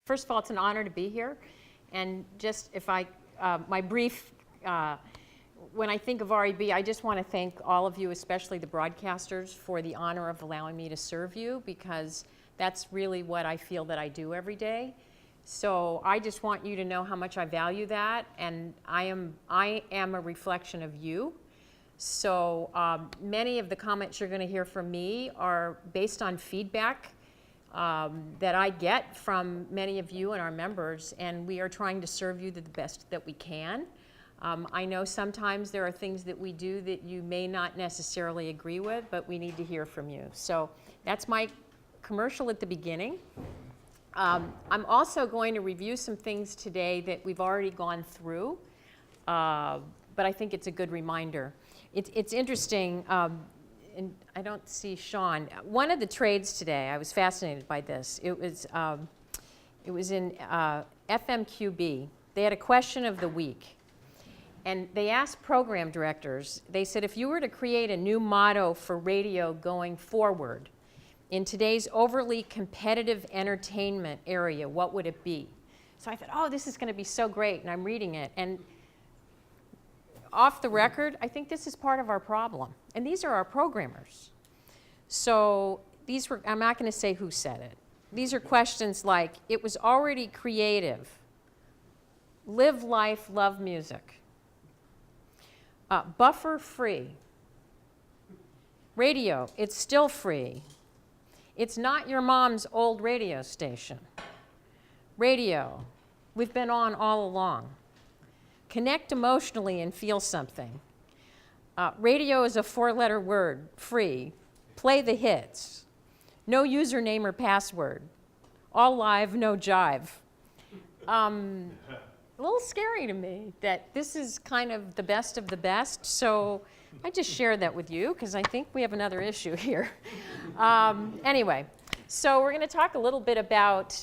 First of all, it's an honor to be here. And just if my brief, when I think of REB, I just want to thank all of you, especially the broadcasters, for the honor of allowing me to serve you, because that's really what I feel that I do every day. So I just want you to know how much I value that, and I am a reflection of you. So many of the comments you're going to hear from me are based on feedback that I get from many of you and our members, and we are trying to serve you the best that we can. I know sometimes there are things that we do that you may not necessarily agree with, but we need to hear from you. So that's my commercial at the beginning. I'm also going to review some things today that we've already gone through, but I think it's a good reminder. It's interesting, and I don't see Sean. One of the trades today, I was fascinated by this. It was in FMQB. They had a question of the week, and they asked program directors, they said, if you were to create a new motto for radio going forward, in today's overly competitive entertainment area, what would it be? So I thought, oh, this is going to be so great, and I'm reading it. And off the record, I think this is part of our problem. And these are our programmers. So these were, I'm not going to say who said it. These are questions like, it was already creative. Live life, love music. Buffer free. Radio, it's still free. It's not your mom's old radio station. Radio, we've been on all along. Connect emotionally and feel something. Radio is a 4-letter word, free. Play the hits. No username or password. All live, no jive. A little scary to me that this is kind of the best of the best, so I just shared that with you because I think we have another issue here. Anyway, so we're going to talk a little bit about,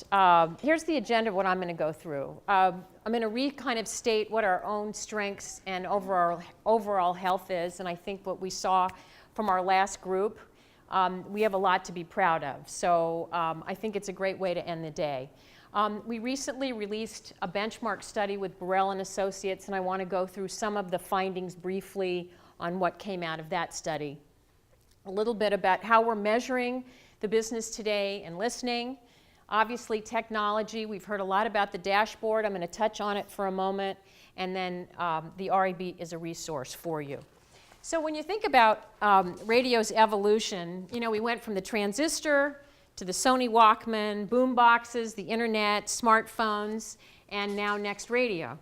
here's the agenda of what I'm going to go through. I'm going to kind of state what our own strengths and overall health is, and I think what we saw from our last group, we have a lot to be proud of. So I think it's a great way to end the day. We recently released a benchmark study with Burrell and Associates, and I want to go through some of the findings briefly on what came out of that study. A little bit about how we're measuring the business today and listening. Obviously, technology. We've heard a lot about the dashboard. I'm going to touch on it for a moment. And then the REB is a resource for you. So when you think about radio's evolution, you know, we went from the transistor to the Sony Walkman, boom boxes, the internet, smartphones, and now next radio.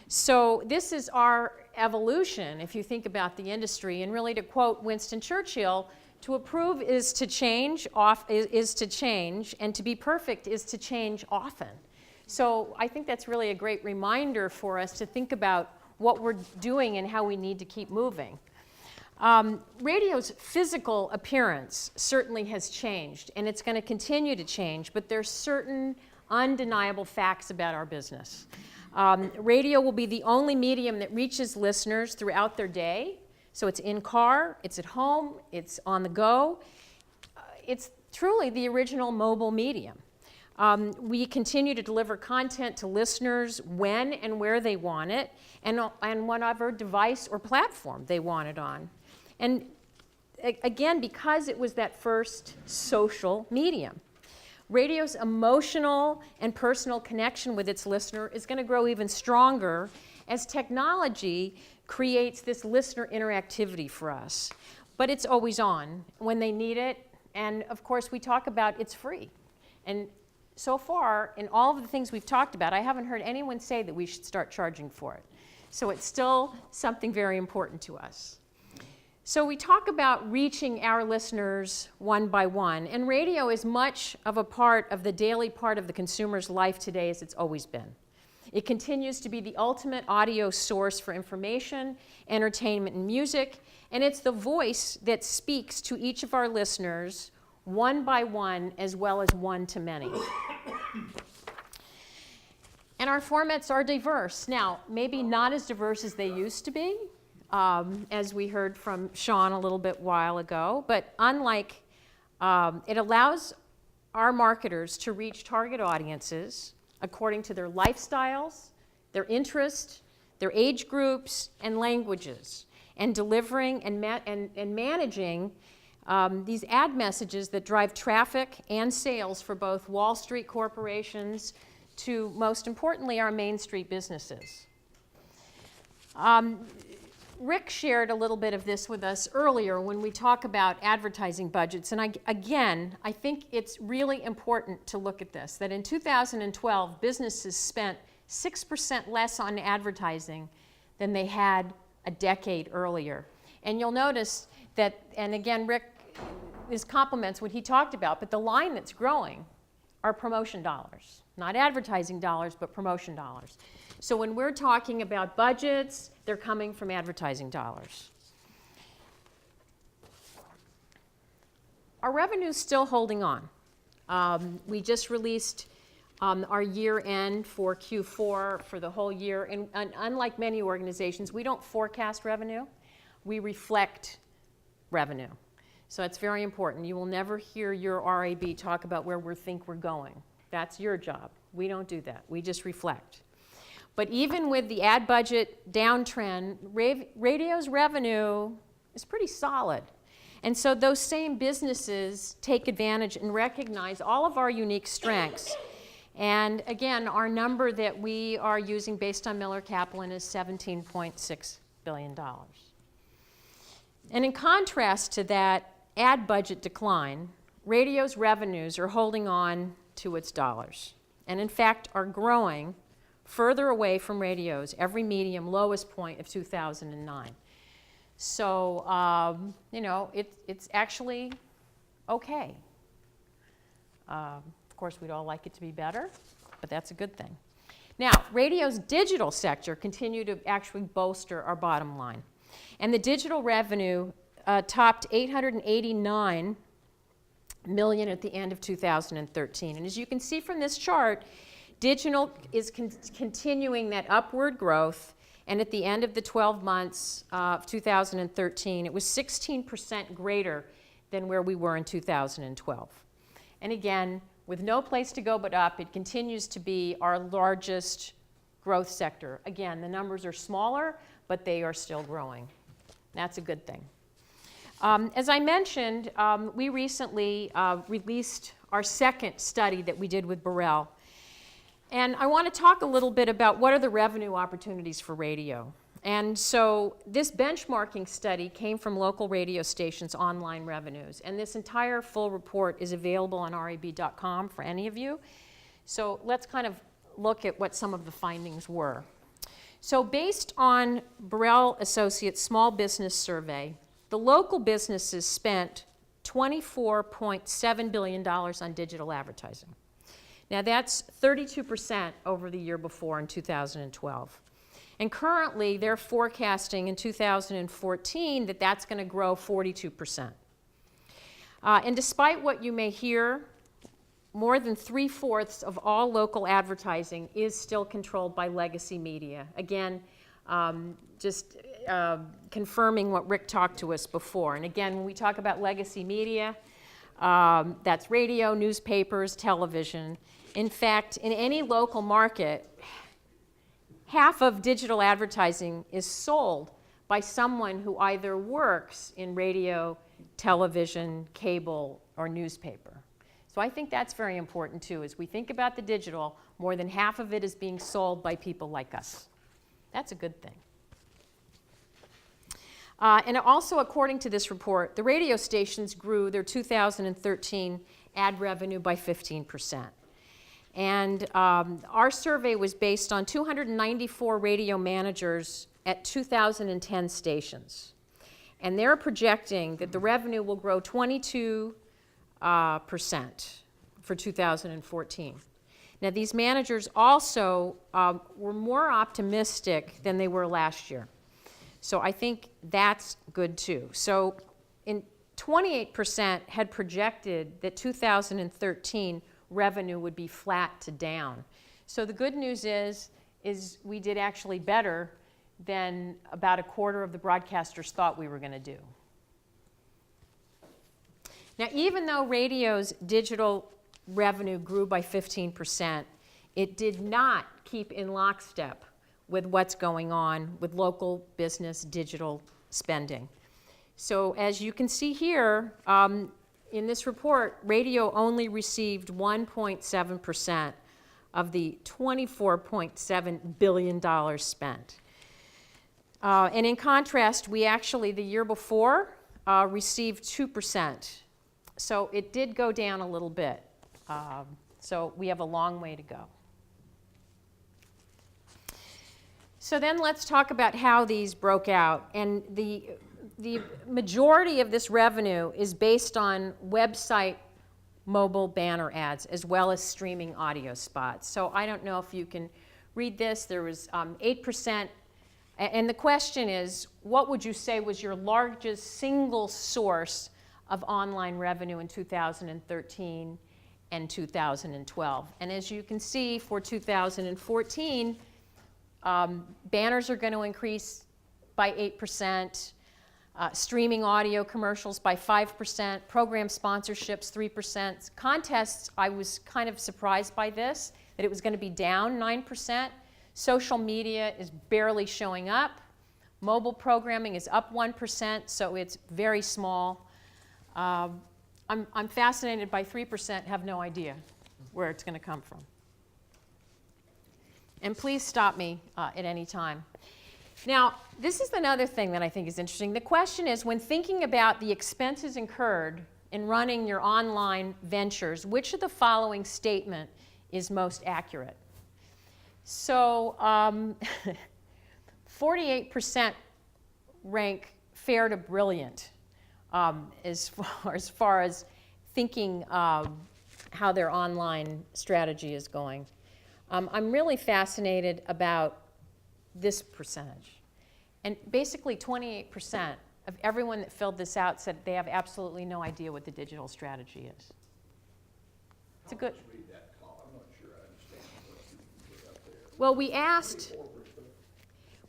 So this is our evolution, if you think about the industry. And really, to quote Winston Churchill, to approve is to change, and to be perfect is to change often. So I think that's really a great reminder for us to think about what we're doing and how we need to keep moving. Radio's physical appearance certainly has changed, and it's going to continue to change, but there's certain undeniable facts about our business. Radio will be the only medium that reaches listeners throughout their day. So it's in car, it's at home, it's on the go. It's truly the original mobile medium. We continue to deliver content to listeners when and where they want it, and whatever device or platform they want it on. And again, because it was that first social medium. Radio's emotional and personal connection with its listener is going to grow even stronger as technology creates this listener interactivity for us. But it's always on when they need it. And of course, we talk about it's free. And so far, in all of the things we've talked about, I haven't heard anyone say that we should start charging for it. So it's still something very important to us. So we talk about reaching our listeners one by one, and radio is much of a part of the daily part of the consumer's life today as it's always been. It continues to be the ultimate audio source for information, entertainment, and music, and it's the voice that speaks to each of our listeners one by one as well as one to many. And our formats are diverse. Now, maybe not as diverse as they used to be, as we heard from Sean a little bit while ago, but it allows our marketers to reach target audiences according to their lifestyles, their interests, their age groups, and languages, and delivering and managing these ad messages that drive traffic and sales for both Wall Street corporations to, most importantly, our Main Street businesses. Rick shared a little bit of this with us earlier when we talk about advertising budgets. And I think it's really important to look at this, that in 2012, businesses spent 6% less on advertising than they had a decade earlier. And you'll notice that, and again, Rick, his compliments what he talked about, but the line that's growing are promotion dollars. Not advertising dollars, but promotion dollars. So when we're talking about budgets, they're coming from advertising dollars. Our revenue's still holding on. We just released our year end for Q4 for the whole year. And unlike many organizations, we don't forecast revenue. We reflect revenue. So it's very important. You will never hear your RAB talk about where we think we're going. That's your job. We don't do that. We just reflect. But even with the ad budget downtrend, radio's revenue is pretty solid. And so those same businesses take advantage and recognize all of our unique strengths. And again, our number that we are using based on Miller Kaplan is $17.6 billion. And in contrast to that ad budget decline, radio's revenues are holding on to its dollars. And in fact, are growing further away from radio's every medium lowest point of 2009. So, it's actually okay. Of course, we'd all like it to be better, but that's a good thing. Now, radio's digital sector continued to actually bolster our bottom line. And the digital revenue topped $889 million at the end of 2013. And as you can see from this chart, digital is continuing that upward growth. And at the end of the 12 months of 2013, it was 16% greater than where we were in 2012. And again, with no place to go but up, it continues to be our largest growth sector. Again, the numbers are smaller, but they are still growing. That's a good thing. As I mentioned, we recently released our second study that we did with Burrell. And I want to talk a little bit about what are the revenue opportunities for radio. And so this benchmarking study came from local radio stations' online revenues. And this entire full report is available on rab.com for any of you. So let's kind of look at what some of the findings were. So based on Burrell Associates' small business survey, the local businesses spent $24.7 billion on digital advertising. Now that's 32% over the year before in 2012. And currently they're forecasting in 2014 that that's going to grow 42%. And despite what you may hear, more than 3/4 of all local advertising is still controlled by legacy media. Again, confirming what Rick talked to us before. And again, when we talk about legacy media, that's radio, newspapers, television. In fact, in any local market, half of digital advertising is sold by someone who either works in radio, television, cable, or newspaper. So I think that's very important too. As we think about the digital, more than half of it is being sold by people like us. That's a good thing. And also, according to this report, the radio stations grew their 2013 ad revenue by 15%. And our survey was based on 294 radio managers at 2010 stations. And they're projecting that the revenue will grow 22% for 2014. Now, these managers also were more optimistic than they were last year. So I think that's good too. So 28% had projected that 2013 revenue would be flat to down. So the good news is we did actually better than about a quarter of the broadcasters thought we were going to do. Now, even though radio's digital revenue grew by 15%, it did not keep in lockstep with what's going on with local business digital spending. So as you can see here, in this report, radio only received 1.7% of the $24.7 billion spent. And in contrast, we actually, the year before, received 2%. So it did go down a little bit. So we have a long way to go. So then let's talk about how these broke out. And the majority of this revenue is based on website mobile banner ads as well as streaming audio spots. So I don't know if you can read this. There was 8%. And the question is, what would you say was your largest single source of online revenue in 2013 and 2012? And as you can see, for 2014, banners are going to increase by 8%, streaming audio commercials by 5%, program sponsorships 3%. Contests, I was kind of surprised by this, that it was going to be down 9%. Social media is barely showing up. Mobile programming is up 1%, so it's very small. I'm fascinated by 3%, have no idea where it's going to come from. And please stop me at any time. Now, this is another thing that I think is interesting. The question is, when thinking about the expenses incurred in running your online ventures, which of the following statement is most accurate? So 48% rank fair to brilliant as far as thinking how their online strategy is going. I'm really fascinated about this percentage. And basically 28% of everyone that filled this out said they have absolutely no idea what the digital strategy is. It's a good. Well, we asked,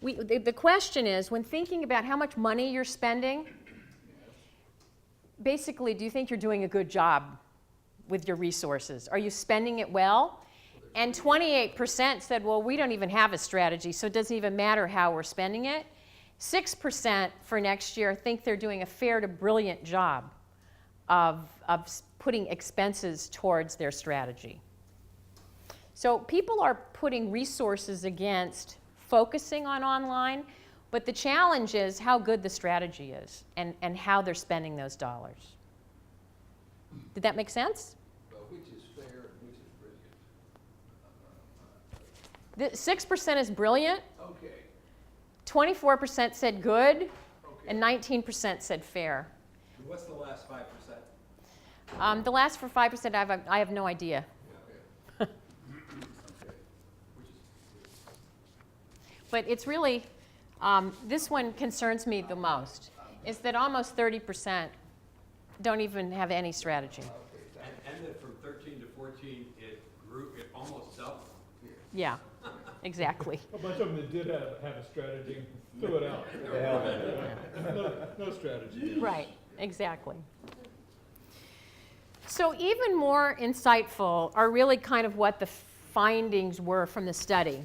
the question is, when thinking about how much money you're spending, basically, do you think you're doing a good job with your resources? Are you spending it well? And 28% said, well, we don't even have a strategy, so it doesn't even matter how we're spending it. 6% for next year think they're doing a fair to brilliant job of putting expenses towards their strategy. So people are putting resources against focusing on online, but the challenge is how good the strategy is and how they're spending those dollars. Did that make sense? Which is fair and which is brilliant? 6% is brilliant. Okay. 24% said good, Okay. and 19% said fair. What's the last 5%? The last for 5%, I have no idea. Okay. Which is But it's really, this one concerns me the most, is that almost 30% don't even have any strategy. And that from 13 to 14, it grew, it almost doubled. Yeah, exactly. A bunch of them that did have a strategy, threw it out. No strategy. Right, exactly. So even more insightful are really kind of what the findings were from the study.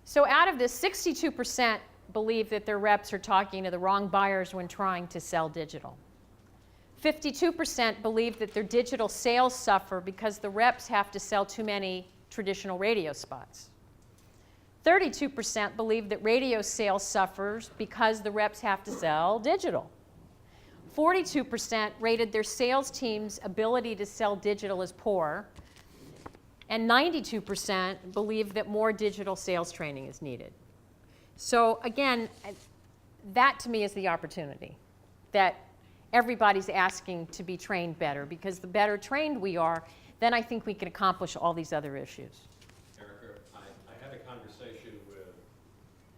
So out of this, 62% believe that their reps are talking to the wrong buyers when trying to sell digital. 52% believe that their digital sales suffer because the reps have to sell too many traditional radio spots. 32% believe that radio sales suffers because the reps have to sell digital. 42% rated their sales team's ability to sell digital as poor. And 92% believe that more digital sales training is needed. So again, that to me is the opportunity, that everybody's asking to be trained better, because the better trained we are, then I think we can accomplish all these other issues. Erica, I had a conversation with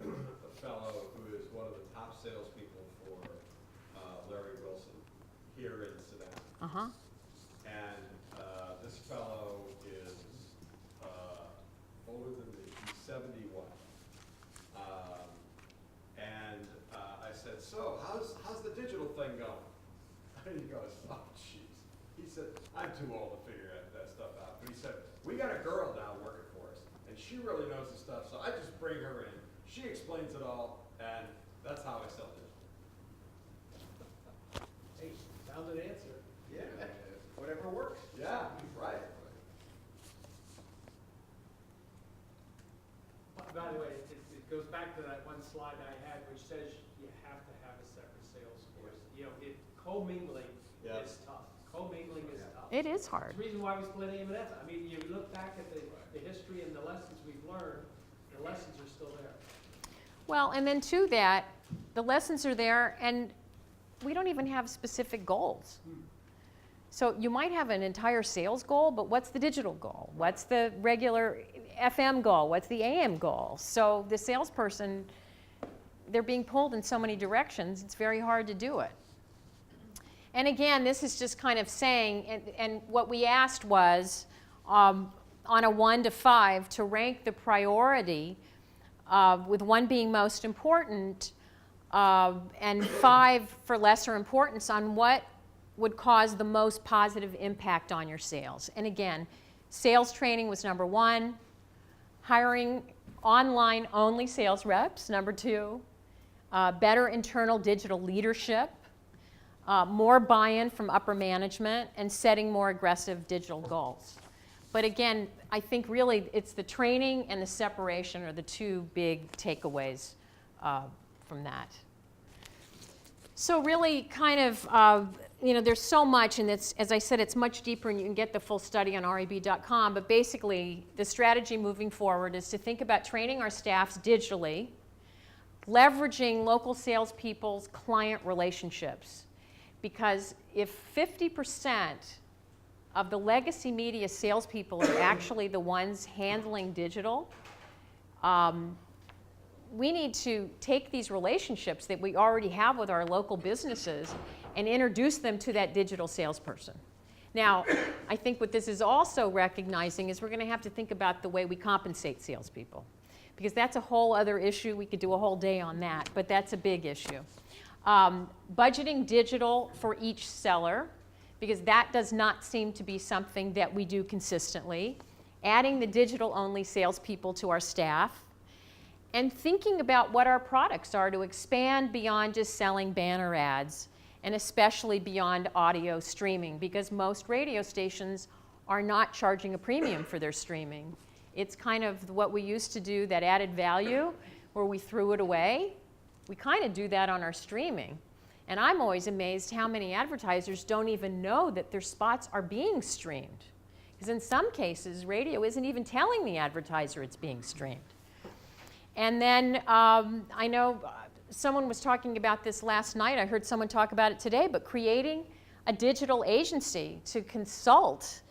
a fellow who is one of the top salespeople for Larry Wilson here in Savannah. Uh-huh. And this fellow is older than me. He's 71. And I said, so how's the digital thing going? And he goes, oh, jeez. He said, I'm too old to figure that stuff out. But he said, we got a girl now working for us, and she really knows the stuff, so I just bring her in. She explains it all, and that's how I sell digital. Hey, found an answer. Yeah. Whatever works. Yeah, right. By the way, it goes back to that one slide I had, which says you have to have a separate sales force. You know, co-mingling Yeah. is tough. Co-mingling is tough. It is hard. It's the reason why we split AM&S. I mean, you look back at the history and the lessons we've learned, the lessons are still there. Well, and then to that, the lessons are there, and we don't even have specific goals. So you might have an entire sales goal, but what's the digital goal? What's the regular FM goal? What's the AM goal? So the salesperson, they're being pulled in so many directions, it's very hard to do it. And again, this is just kind of saying, and what we asked was, on a 1 to 5, to rank the priority, with 1 being most important, and 5 for lesser importance, on what would cause the most positive impact on your sales. And again, sales training was number 1, hiring online only sales reps, number 2, better internal digital leadership, more buy-in from upper management, and setting more aggressive digital goals. But again, I think really it's the training and the separation are the 2 big takeaways from that. So really kind of, there's so much, and it's, as I said, it's much deeper, and you can get the full study on reb.com, but basically the strategy moving forward is to think about training our staffs digitally, leveraging local salespeople's client relationships. Because if 50% of the legacy media salespeople are actually the ones handling digital, we need to take these relationships that we already have with our local businesses and introduce them to that digital salesperson. Now, I think what this is also recognizing is we're going to have to think about the way we compensate salespeople, because that's a whole other issue. We could do a whole day on that, but that's a big issue. Budgeting digital for each seller, because that does not seem to be something that we do consistently. Adding the digital-only salespeople to our staff, and thinking about what our products are to expand beyond just selling banner ads, and especially beyond audio streaming, because most radio stations are not charging a premium for their streaming. It's kind of what we used to do, that added value, where we threw it away. We kind of do that on our streaming. And I'm always amazed how many advertisers don't even know that their spots are being streamed. Because in some cases, radio isn't even telling the advertiser it's being streamed. And then I know someone was talking about this last night. I heard someone talk about it today, but creating a digital agency to consult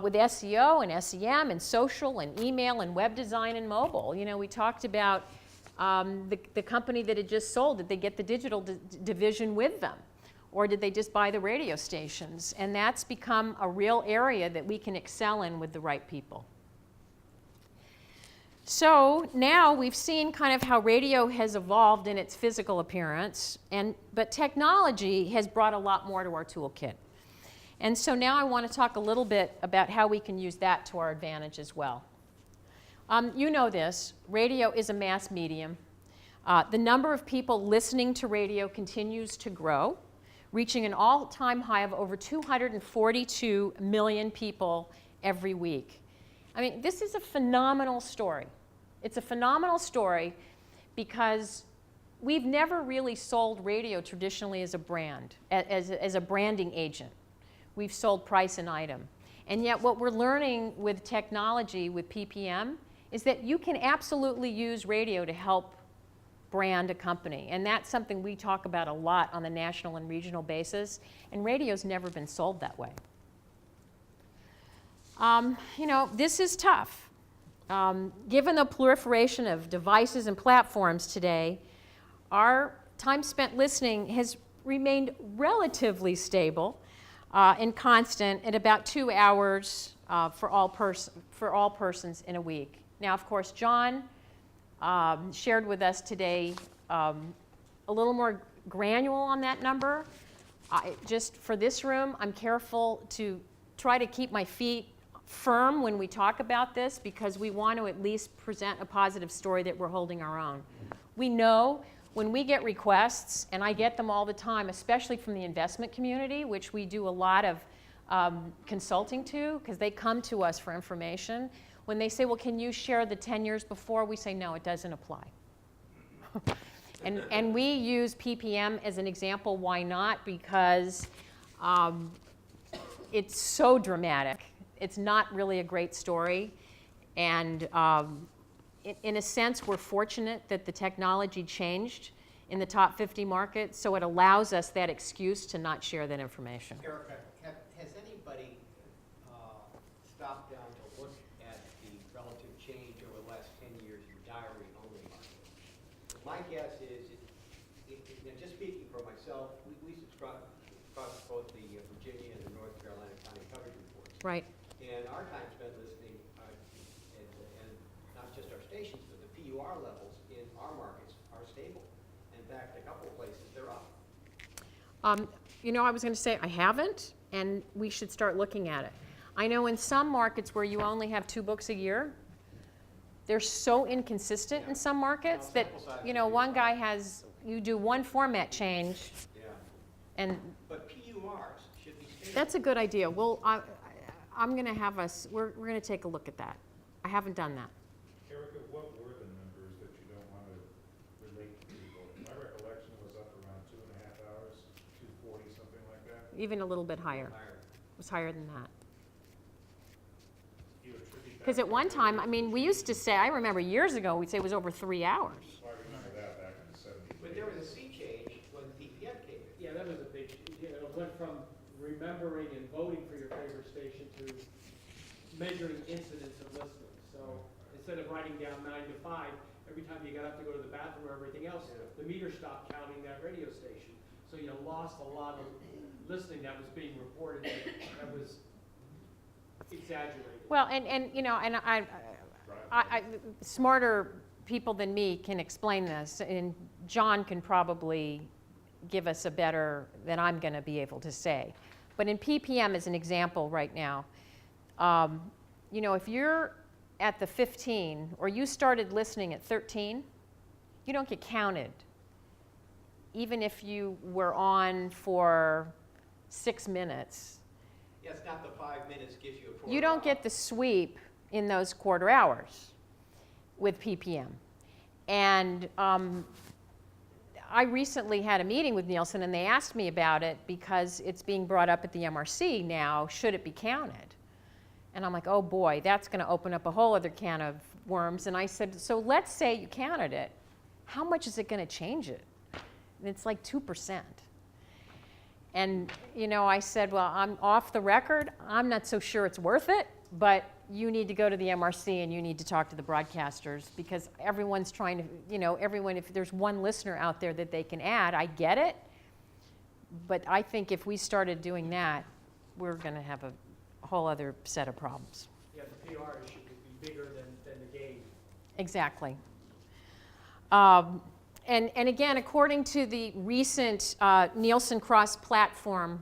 with SEO and SEM and social and email and web design and mobile. You know, we talked about the company that had just sold. Did they get the digital division with them? Or did they just buy the radio stations? And that's become a real area that we can excel in with the right people. So now we've seen kind of how radio has evolved in its physical appearance, but technology has brought a lot more to our toolkit. And so now I want to talk a little bit about how we can use that to our advantage as well. You know this, radio is a mass medium. The number of people listening to radio continues to grow, reaching an all-time high of over 242 million people every week. I mean, this is a phenomenal story. It's a phenomenal story because we've never really sold radio traditionally as a brand, as a branding agent. We've sold price and item. And yet what we're learning with technology, with PPM, is that you can absolutely use radio to help brand a company. And that's something we talk about a lot on the national and regional basis. And radio's never been sold that way. You know, this is tough. Given the proliferation of devices and platforms today, our time spent listening has remained relatively stable and constant at about 2 hours for all persons in a week. Now, of course, John shared with us today a little more granular on that number. Just for this room, I'm careful to try to keep my feet firm when we talk about this because we want to at least present a positive story that we're holding our own. We know when we get requests, and I get them all the time, especially from the investment community, which we do a lot of consulting to, because they come to us for information. When they say, well, can you share the 10 years before? We say, no, it doesn't apply. And we use PPM as an example. Why not? Because it's so dramatic. It's not really a great story. And in a sense, we're fortunate that the technology changed in the top 50 markets, so it allows us that excuse to not share that information. Erica, has anybody stopped down to look at the relative change over the last 10 years in diary-only markets? My guess is, and just speaking for myself, we subscribe across both the Virginia and the North Carolina County Coverage Reports. Right. And our time spent listening, and not just our stations, but the PUR levels in our markets are stable. In fact, a couple of places, they're up. You know, I was going to say I haven't, and we should start looking at it. I know in some markets where you only have 2 books a year, they're so inconsistent in some markets that, you know, one guy has, you do one format change, and But PURs should be stable. that's a good idea. Well, I'm going to have us, we're going to take a look at that. I haven't done that. Erica, what were the numbers that you don't want to relate to people? My recollection was up around 2.5 hours, 240, something like that. Even a little bit higher. Higher. It was higher than that. You attribute that Because at to- one time, I mean, we used to say, I remember years ago, we'd say it was over 3 hours. I remember that back in the 70s. But there was a sea change when PPM came in. Yeah, that was a big, you know, it went from remembering and voting for your favorite station to measuring incidents of listening. So instead of writing down 9 to 5, every time you got up to go to the bathroom or everything else, the meter stopped counting that radio station. So you lost a lot of listening that was being reported that was exaggerated. Well, and you know, and I smarter people than me can explain this, and John can probably give us a better than I'm going to be able to say. But in PPM, as an example right now, you know, if you're at the 15 or you started listening at 13, you don't get counted, even if you were on for 6 minutes. Yeah, it's not the 5 minutes gives you a quarter You don't hour. get the sweep in those quarter hours with PPM. And I recently had a meeting with Nielsen, and they asked me about it because it's being brought up at the MRC now, should it be counted? And I'm like, oh boy, that's going to open up a whole other can of worms. And I said, so let's say you counted it. How much is it going to change it? And it's like 2%. And, you know, I said, well, I'm off the record. I'm not so sure it's worth it, but you need to go to the MRC and you need to talk to the broadcasters because everyone's trying to, you know, everyone, if there's one listener out there that they can add, I get it. But I think if we started doing that, we're going to have a whole other set of problems. Yeah, the PR issue would be bigger than the game. Exactly. And again, according to the recent Nielsen cross-platform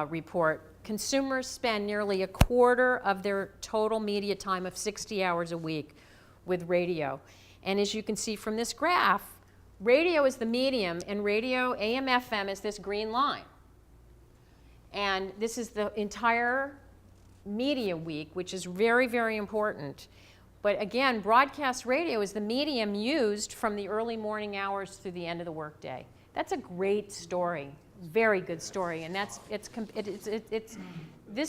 report, consumers spend nearly a quarter of their total media time of 60 hours a week with radio. And as you can see from this graph, radio is the medium, and radio, AM, FM, is this green line. And this is the entire media week, which is very, very important. But again, broadcast radio is the medium used from the early morning hours through the end of the workday. That's a great story, very good story, and this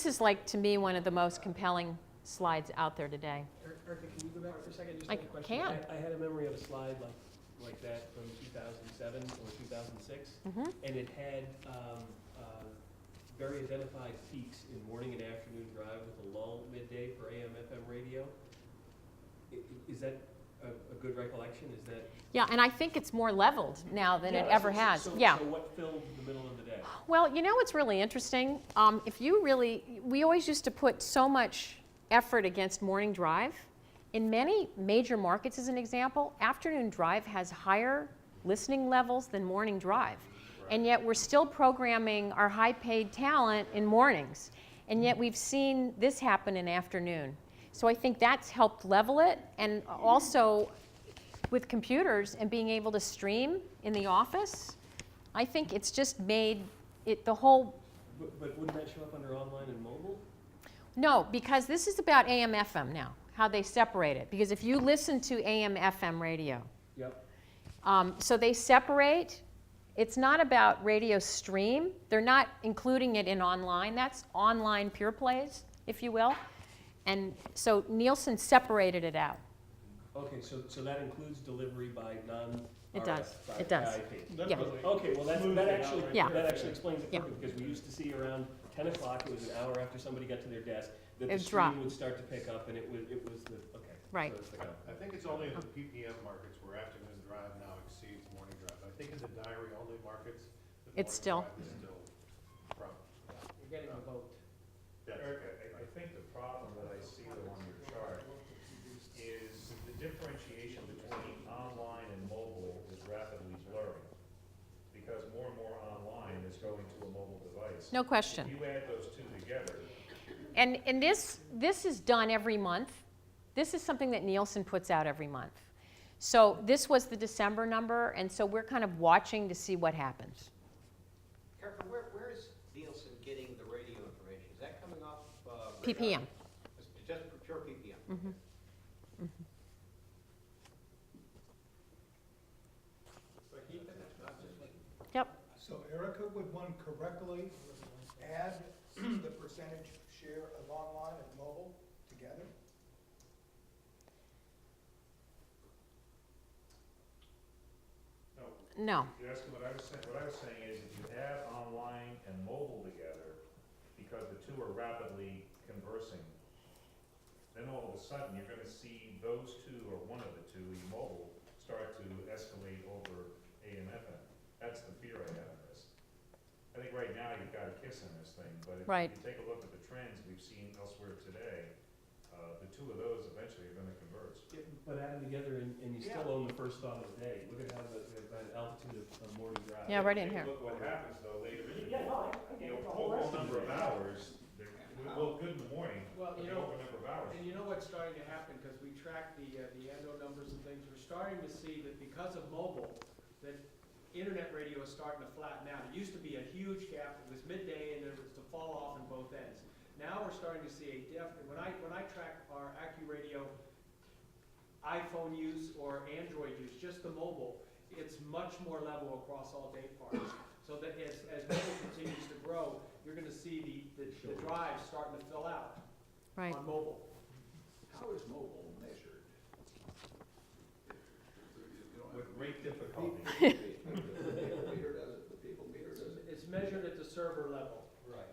is like, to me, one of the most compelling slides out there today. Erica, can you go back for a second? Just I a question. can. I had a memory of a slide like that from 2007 or 2006, and it had very identified peaks in morning and afternoon drive with a lull midday for AM, FM radio. Is that a good recollection? Is that? Yeah, and I think it's more leveled now than it ever has. So Yeah. what filled the middle of the day? Well, you know what's really interesting? We always used to put so much effort against morning drive. In many major markets, as an example, afternoon drive has higher listening levels than morning drive. And yet we're still programming our high-paid talent in mornings. And yet we've seen this happen in afternoon. So I think that's helped level it. And also with computers and being able to stream in the office, I think it's just made it the whole. But wouldn't that show up under online and mobile? No, because this is about AM FM now, how they separate it. Because if you listen to AM FM radio, Yep. so they separate. It's not about radio stream. They're not including it in online. That's online pure plays, if you will. And so Nielsen separated it out. Okay, so that includes delivery by non-RF? It does. by It does. IP. Yeah. Okay, well, that actually, Yeah. that actually explains it Yeah. perfectly, because we used to see around 10 o'clock, it was an hour after somebody got to their desk, that the It'd drop. stream would start to pick up, and it was the, okay. Right. So it's the I think it's only in the PPM markets where afternoon drive now exceeds morning drive. I think in the diary-only markets, the It's still- morning drive is still from. You're getting a vote. Erica, I think the problem that I see though on your chart is the differentiation between online and mobile is rapidly blurring. Because more and more online is going to a mobile device. No question. If you add those two together, And this is done every month. This is something that Nielsen puts out every month. So this was the December number, and so we're kind of watching to see what happens. Erica, where is Nielsen getting the radio information? Is that coming off? PPM. It's just pure PPM? Mhm. Yep. So Erica, would one correctly add the percentage share of online and mobile together? No. you're asking what I was saying is if you add online and mobile together, because the two are rapidly conversing, then all of a sudden you're gonna see those two, or one of the two, mobile, start to escalate over AM FM. That's the fear I have in this. I think right now you've got a kiss in this thing, but if Right. you take a look at the trends we've seen elsewhere today, the two of those eventually are gonna converge. But add them together, and you still own the first thought of the day. Look at how the altitude of morning drive. Yeah, right in here. Look what happens though later in the day. Yeah, no, I get it. The whole Overall rest of number the of day. hours, well, good in the morning, Well, but you the know, over number of hours. and you know what's starting to happen, because we track the endo numbers and things, we're starting to see that because of mobile, that internet radio is starting to flatten out. It used to be a huge gap, it was midday and there was to fall off on both ends. Now we're starting to see a definite, when I track our AccuRadio iPhone use or Android use, just the mobile, it's much more level across all day parts. So that as mobile continues to grow, you're gonna see the drives starting to fill out Right. on mobile. How is mobile measured? You don't have With great difficulty. the meter does it, the people meter does it. It's measured at the server level. Right.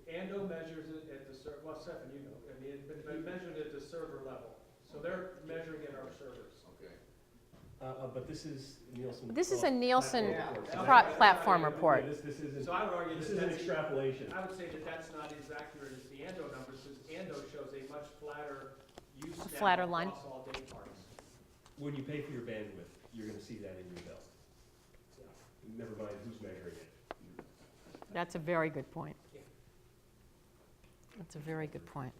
Ando measures it at the well, Stefan, you know, I mean, it's been measured at the server level. So they're measuring at our servers. Okay. But this is Nielsen. This is a Nielsen Yeah. platform report. This isn't, So I would argue this that is an that's, extrapolation. I would say that that's not as accurate as the Ando numbers, because Ando shows a much flatter use now Flatter line. across all day parts. When you pay for your bandwidth, you're gonna see that in your bill. Never mind who's measuring it. That's a very good point. Yeah. That's a very good point.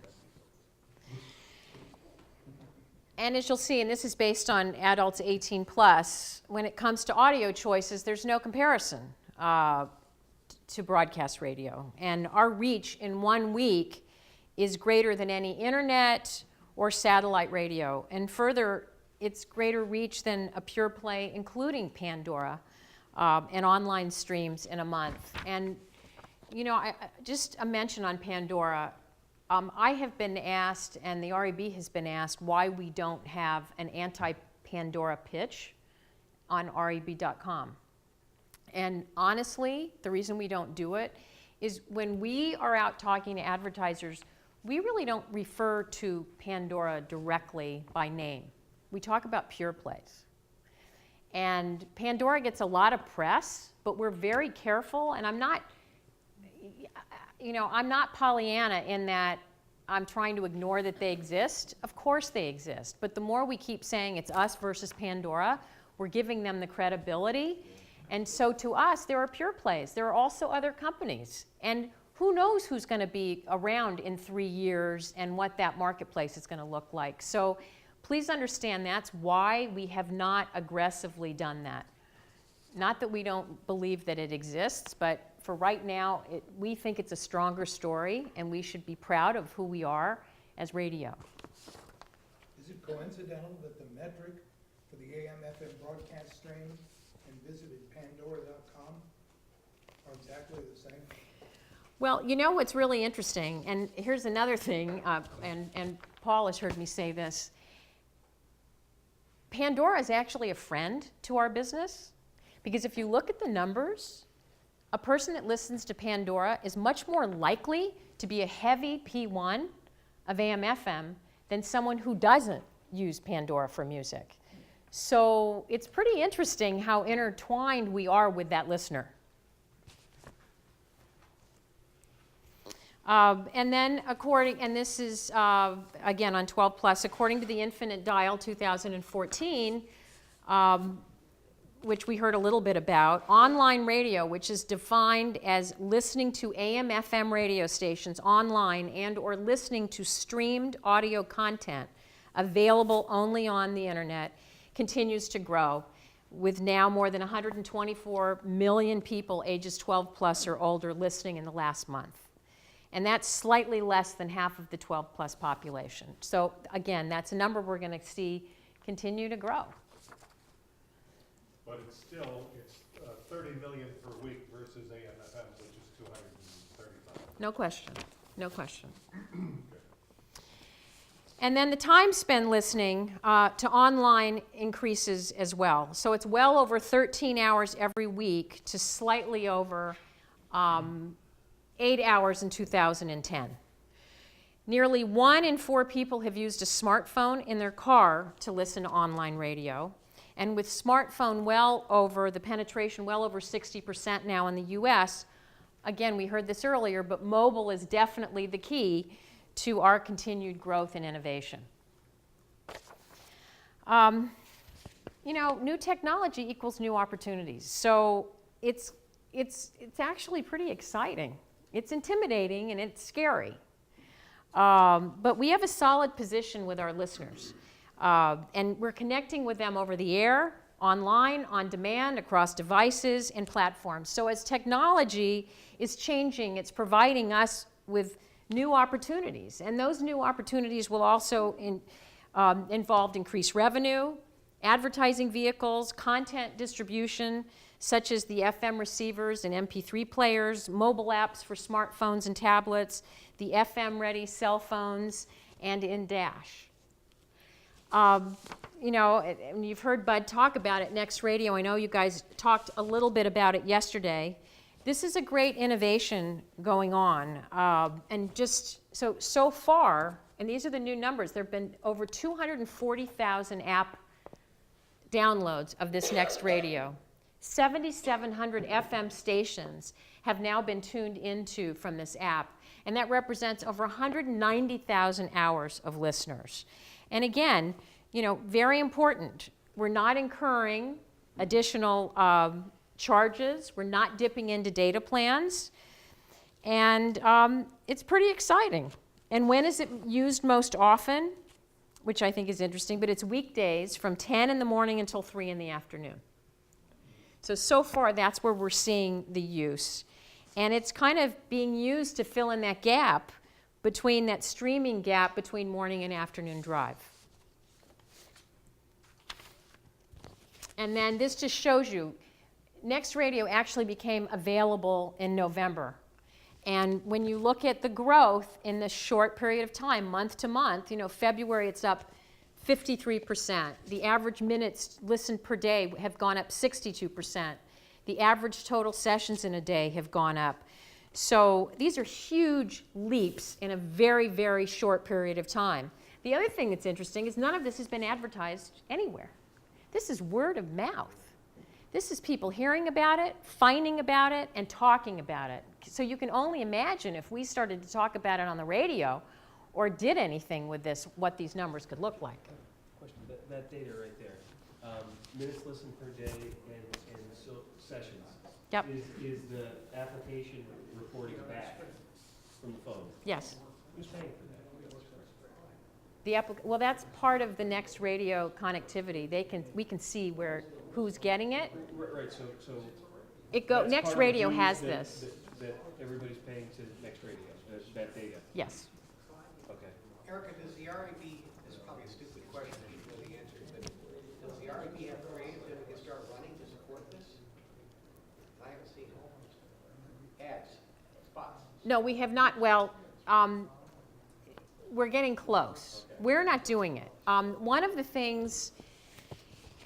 And as you'll see, and this is based on adults 18 plus, when it comes to audio choices, there's no comparison to broadcast radio. And our reach in 1 week is greater than any internet or satellite radio. And further, it's greater reach than a pure play, including Pandora, and online streams in a month. And, you know, just a mention on Pandora. I have been asked, and the REB has been asked, why we don't have an anti-Pandora pitch on reb.com. And honestly, the reason we don't do it is when we are out talking to advertisers, we really don't refer to Pandora directly by name. We talk about pure plays. And Pandora gets a lot of press, but we're very careful, and I'm not Pollyanna in that I'm trying to ignore that they exist. Of course they exist, but the more we keep saying it's us versus Pandora, we're giving them the credibility. And so to us, there are pure plays. There are also other companies. And who knows who's going to be around in 3 years and what that marketplace is going to look like. So please understand that's why we have not aggressively done that. Not that we don't believe that it exists, but for right now, we think it's a stronger story, and we should be proud of who we are as radio. Is it coincidental that the metric for the AM/FM broadcast stream and visited Pandora.com are exactly the same? Well, you know what's really interesting, and here's another thing, and Paul has heard me say this. Pandora is actually a friend to our business, because if you look at the numbers, a person that listens to Pandora is much more likely to be a heavy P1 of AM/FM than someone who doesn't use Pandora for music. So it's pretty interesting how intertwined we are with that listener. And then and this is, again, on 12 Plus, according to the Infinite Dial 2014, which we heard a little bit about, online radio, which is defined as listening to AM/FM radio stations online and or listening to streamed audio content available only on the internet, continues to grow, with now more than 124 million people ages 12 plus or older listening in the last month. And that's slightly less than half of the 12 plus population. So again, that's a number we're going to see continue to grow. But it's 30 million per week versus AM/FM, which is 235. No question, no question. And then the time spent listening to online increases as well. So it's well over 13 hours every week to slightly over 8 hours in 2010. Nearly 1 in 4 people have used a smartphone in their car to listen to online radio. And with smartphone the penetration well over 60% now in the US, again, we heard this earlier, but mobile is definitely the key to our continued growth and innovation. New technology equals new opportunities. So it's actually pretty exciting. It's intimidating and it's scary. But we have a solid position with our listeners. And we're connecting with them over the air, online, on demand, across devices and platforms. So as technology is changing, it's providing us with new opportunities. And those new opportunities will also involve increased revenue, advertising vehicles, content distribution, such as the FM receivers and MP3 players, mobile apps for smartphones and tablets, the FM-ready cell phones, and in-dash. And you've heard Bud talk about it, Next Radio. I know you guys talked a little bit about it yesterday. This is a great innovation going on. And just so far, and these are the new numbers, there have been over 240,000 app downloads of this Next Radio. 7,700 FM stations have now been tuned into from this app, and that represents over 190,000 hours of listeners. And again, very important, we're not incurring additional charges, we're not dipping into data plans, and it's pretty exciting. And when is it used most often? Which I think is interesting, but it's weekdays from 10 in the morning until 3 in the afternoon. So far, that's where we're seeing the use. And it's kind of being used to fill in that gap between that streaming gap between morning and afternoon drive. And then this just shows you, Next Radio actually became available in November. And when you look at the growth in this short period of time, month to month, February it's up 53%. The average minutes listened per day have gone up 62%. The average total sessions in a day have gone up. So these are huge leaps in a very, very short period of time. The other thing that's interesting is none of this has been advertised anywhere. This is word of mouth. This is people hearing about it, finding about it, and talking about it. So you can only imagine if we started to talk about it on the radio or did anything with this, what these numbers could look like. Question, that data right there, minutes listened per day and sessions. Yep. Is the application reporting back? from the phone. Yes. Who's paying for that? Well, that's part of the Next Radio connectivity. We can see who's getting it. Right, so Next that's part of the Radio dues has that- this. That everybody's paying to Next Radio, that data. Yes. Okay. Erica, does the REB, this is probably a stupid question, I should know the answer, but does the REB have creative that we can start running to support this? I haven't seen it. Ads, spots. No, we have not. Well, we're getting close. We're not doing it. One of the things,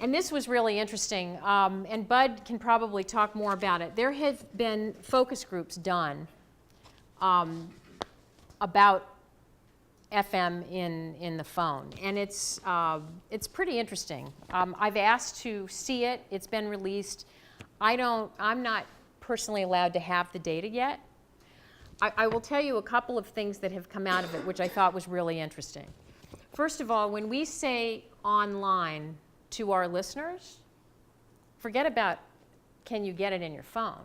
and this was really interesting, and Bud can probably talk more about it. There have been focus groups done about FM in the phone, and it's pretty interesting. I've asked to see it. It's been released. I'm not personally allowed to have the data yet. I will tell you a couple of things that have come out of it, which I thought was really interesting. First of all, when we say online to our listeners, forget about can you get it in your phone.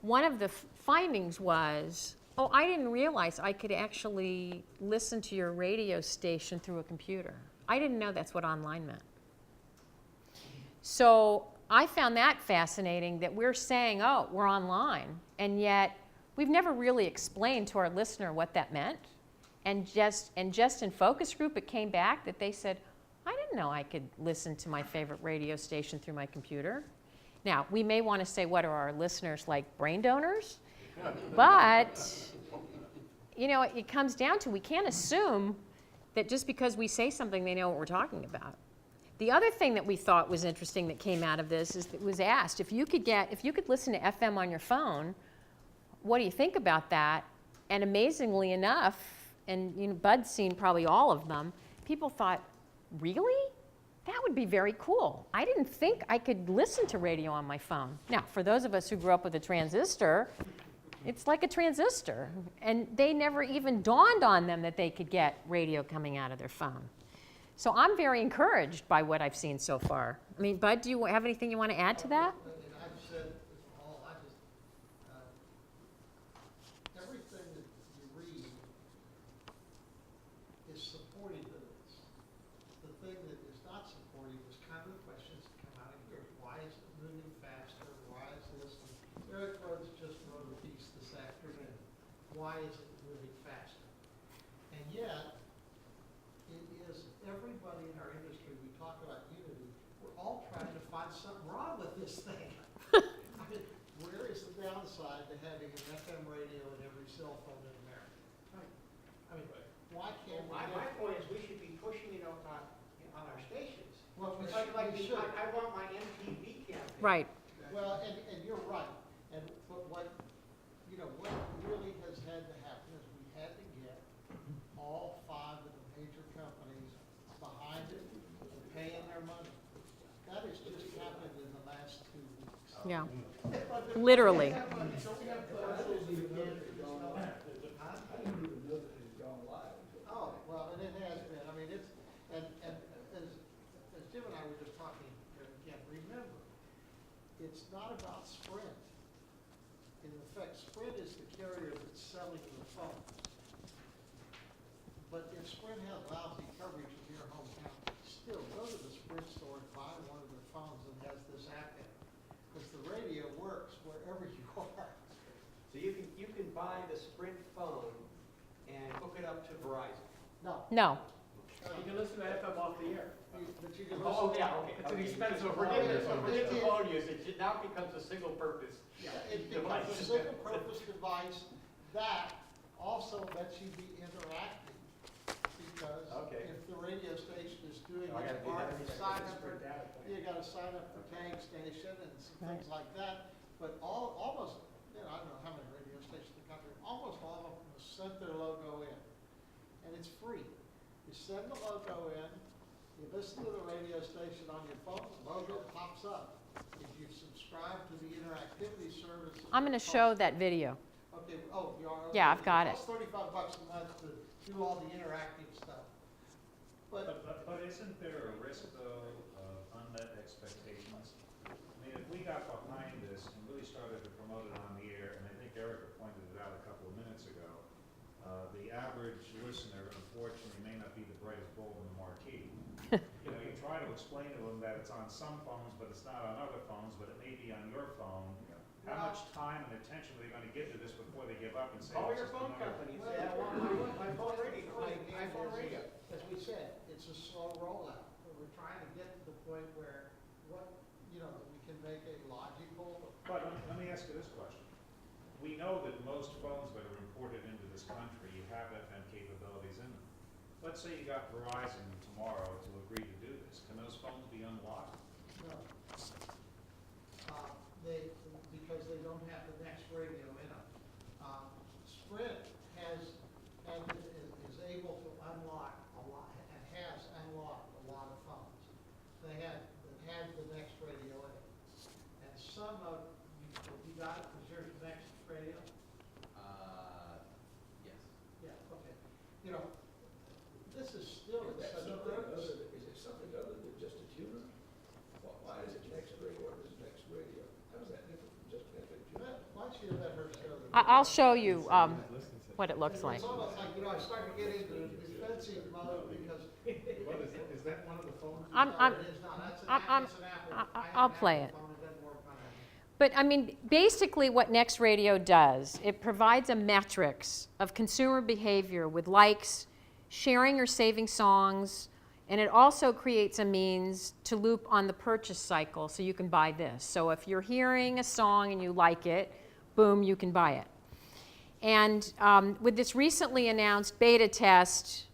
One of the findings was, oh, I didn't realize I could actually listen to your radio station through a computer. I didn't know that's what online meant. So I found that fascinating, that we're saying, oh, we're online, and yet we've never really explained to our listener what that meant. And just in focus group, it came back that they said, I didn't know I could listen to my favorite radio station through my computer. Now, we may want to say, what are our listeners, like brain donors? But, you know, it comes down to, we can't assume that just because we say something, they know what we're talking about. The other thing that we thought was interesting that came out of this is that it was asked, if you could listen to FM on your phone, what do you think about that? And amazingly enough, and you know, Bud's seen probably all of them, people thought, really? That would be very cool. I didn't think I could listen to radio on my phone. Now, for those of us who grew up with a transistor, it's like a transistor. And they never even dawned on them that they could get radio coming out of their phone. So I'm very encouraged by what I've seen so far. I mean, Bud, do you have anything you want to add to that? And I've said this all, everything that you read is supportive of this. The thing that is not supportive is kind of the questions that come out of here. Why is it moving faster? Why is this? Eric Rhodes just wrote a piece this afternoon. Why is it moving faster? And yet, it is everybody in our industry, we talk about unity, we're all trying to find something wrong with this thing. I mean, where is the downside to having an FM radio in every cell phone in America? I mean, why can't we? My point is, we should be pushing it on our stations. Well, we Like should. I want my MTV campaign. Right. Well, and you're right. But what really has had to happen is we had to get all 5 of the major companies behind it, paying their money. That has just happened in the last 2 weeks. Yeah. Literally. Oh, well, and it has been. I mean, and as Jim and I were just talking again, remember, it's not about Sprint. In effect, Sprint is the carrier that's selling the phones. But if Sprint has lousy coverage in your hometown, still go to the Sprint store and buy one of their phones that has this app in it. Because the radio works wherever you are. So you can buy the Sprint phone and hook it up to Verizon. No. No. You can listen to FM off the air. But you can Oh, listen. yeah, okay. It's an expensive Okay. ridiculous Okay. the phone usage. It now becomes a single purpose. It becomes a single purpose device that also lets you be interactive. Because Okay. if the radio station is doing Oh, I its gotta do part, that. you sign up for, you gotta sign up for tag station and some things like that. But almost, I don't know how many radio stations in the country, almost all of them will send their logo in. And it's free. You send the logo in, you listen to the radio station on your phone, the logo pops up. If you subscribe to the interactivity service. I'm going to show that video. Okay, oh, you are? Yeah, okay. I've got it. It's $35 a month to do all the interactive stuff. But, But isn't there a risk, though, of unmet expectations? I mean, if we got behind this and really started to promote it on the air, and I think Erica pointed it out a couple of minutes ago, listener, unfortunately, may not be the brightest bulb in the marquee. You know, you try to explain to them that it's on some phones, but it's not on other phones, but it may be on your phone. How much time and attention are they gonna give to this before they give up and say, Call it's your just phone another? company, Well, say, I want my phone radio, my iPhone radio. As we said, it's a slow rollout, but we're trying to get to the point where, that we can make a logical. But let me ask you this question. We know that most phones that are imported into this country have FM capabilities in them. Let's say you got Verizon tomorrow to agree to do this. Can those phones be unlocked? No. Because they don't have the next radio in them. Sprint is able to unlock a lot, and has unlocked a lot of phones. That had the next radio in it. And some of, you got it, was yours next radio? Yes. Yeah, okay. This is still Is that such a something other than, is it something other than just a tuner? Why is it next radio or is it next radio? How is that different from just an FM tuner? Why don't you let her show them? I'll show you what it looks like. It's almost like, I start to get into the defensive mode because. Is that one of the phones? I'm- No, it is not. That's an I'm- Apple. I- I have I'll an play Apple it. phone. It doesn't work on Apple. But I mean, basically what Next Radio does, it provides a metrics of consumer behavior with likes, sharing or saving songs, and it also creates a means to loop on the purchase cycle so you can buy this. So if you're hearing a song and you like it, boom, you can buy it. And with this recently announced beta test,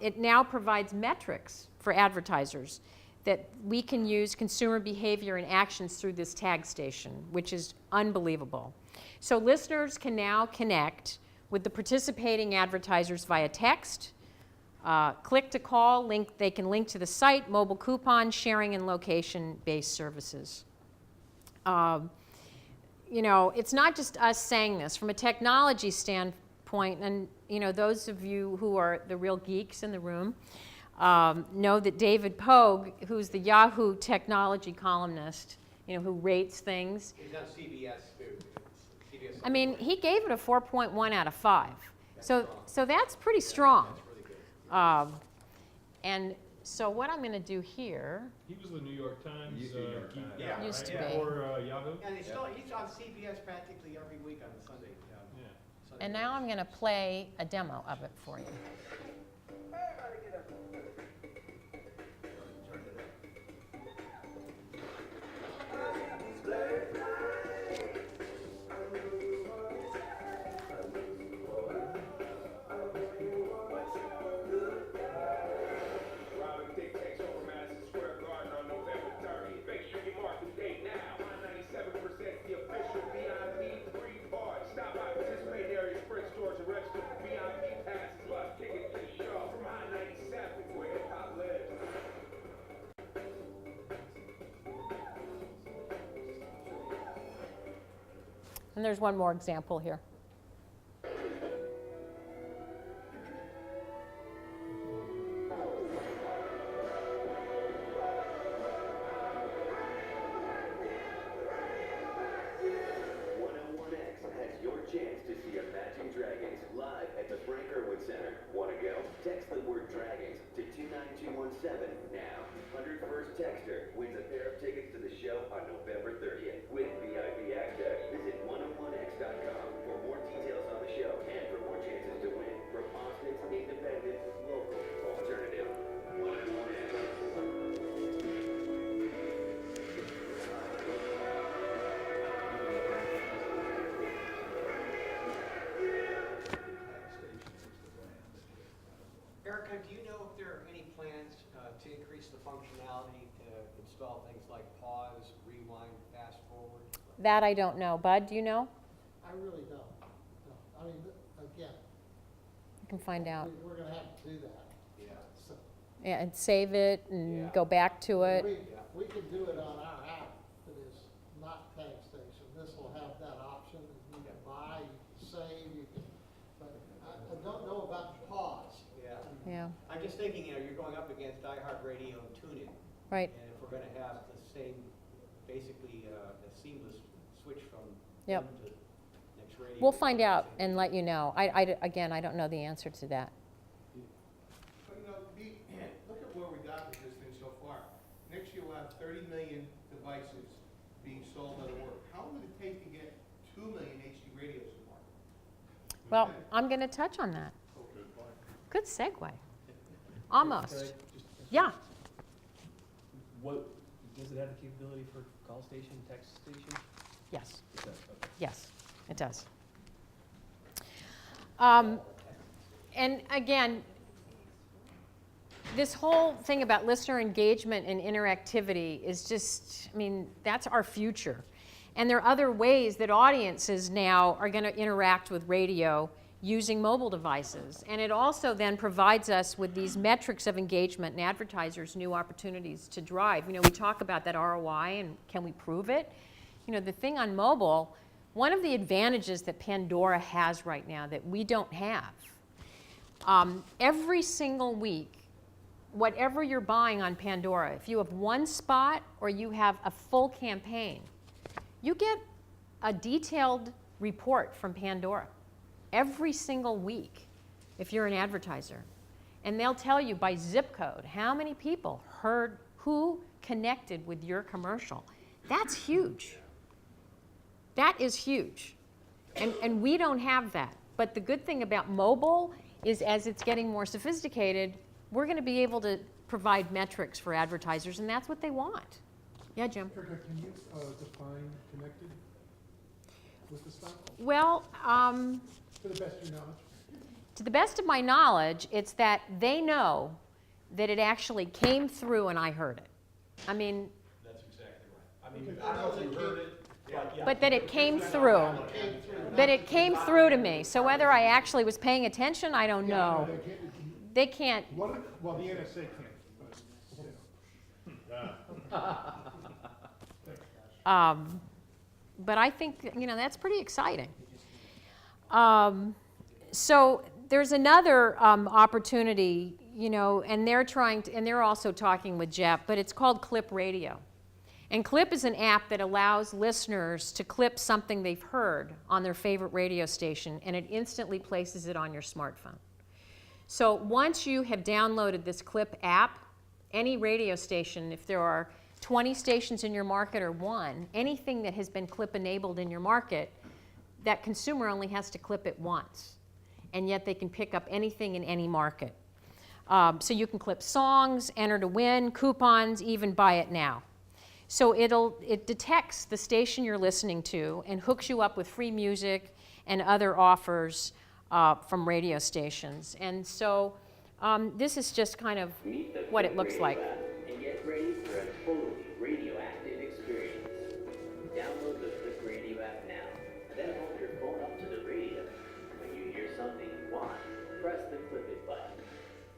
it now provides metrics for advertisers that we can use consumer behavior and actions through this tag station, which is unbelievable. So listeners can now connect with the participating advertisers via text, click to call, they can link to the site, mobile coupon, sharing, and location-based services. It's not just us saying this. From a technology standpoint, and those of you who are the real geeks in the room know that David Pogue, who's the Yahoo technology columnist, who rates things. He's on CBS too. CBS. I mean, he gave it a 4.1 out of 5. So that's pretty strong. That's really good. And so what I'm going to do here, He was the New York Times. Used to be New York geek Times. guy, Yeah. Used to right? be. Or Yahoo. And he's on CBS practically every week on Sunday. Yeah. Sunday and now I'm going to play a demo of it for you. Robin Thicke takes over Madison Square Garden on November 30th. Make sure you mark the date now. 97% the official VIP free bar. Stop by participating area Sprint stores and register for VIP passes plus tickets to the show from I-97 where hip hop lives. And there's one more example here. Has your chance to see Imagine Dragons live at the Frank Irwin Center. Want to go? Text the word Dragons to 29217 now. 101st texter wins a pair of tickets to the show on November 30th with VIP access. Visit 101x.com for more details on the show and for more chances to win from Austin's independent, local alternative. 101x. Erica, do you know if there are any plans to increase the functionality to install things like pause, rewind, fast forward? That I don't know. Bud, do you know? I really don't. No. I mean, again, You can find out. we're gonna have to do that. Yeah. So, Yeah, and save it and Yeah. go back to it. we can do it on our app that is not tag station. This will have that option that you can buy, you can save, you can, but I don't know about the pause. Yeah. Yeah, I'm just thinking, you're going up against iHeartRadio and TuneIn. right. And if we're gonna have the same, basically, a seamless switch from Yep. them to next radio. We'll find out and let you know. Again, I don't know the answer to that. devices being sold out of work. How long would it take to get 2 million HD radios in the market? Well, I'm going to touch on that. Good segue. Almost. Can I just- Yeah. What, does it have the capability for call station, text station? Yes. It does, okay. Yes, it does. And again, this whole thing about listener engagement and interactivity is just, I mean, that's our future. And there are other ways that audiences now are going to interact with radio using mobile devices. And it also then provides us with these metrics of engagement and advertisers new opportunities to drive. You know, we talk about that ROI and can we prove it? You know, the thing on mobile, one of the advantages that Pandora has right now that we don't have, every single week, whatever you're buying on Pandora, if you have one spot or you have a full campaign, you get a detailed report from Pandora every single week if you're an advertiser. And they'll tell you by zip code how many people heard, who connected with your commercial. That's huge. That is huge. And we don't have that. But the good thing about mobile is as it's getting more sophisticated, we're going to be able to provide metrics for advertisers, and that's what they want. Yeah, Jim? Erica, can you define connected with the stuff? Well, To the best of your knowledge? to the best of my knowledge, it's that they know that it actually came through and I heard it. I mean, That's exactly right. I mean, I don't know if you heard it, but yeah. but that it came through. But it came through to me. So whether I actually was paying attention, I don't know. They can't. Well, the NSA can't, but still. But I think, you know, that's pretty exciting. So there's another opportunity, you know, and they're also talking with Jeff, but it's called Clip Radio. And Clip is an app that allows listeners to clip something they've heard on their favorite radio station, and it instantly places it on your smartphone. So once you have downloaded this Clip app, any radio station, if there are 20 stations in your market or one, anything that has been Clip enabled in your market, that consumer only has to clip it once. And yet they can pick up anything in any market. So you can clip songs, enter to win, coupons, even buy it now. So it detects the station you're listening to and hooks you up with free music and other offers from radio stations. And so this is just kind of what it looks like. And get ready for a totally radioactive experience. Download the Clip Radio app now, then hold your phone up to the radio. When you hear something you want, press the Clip It button.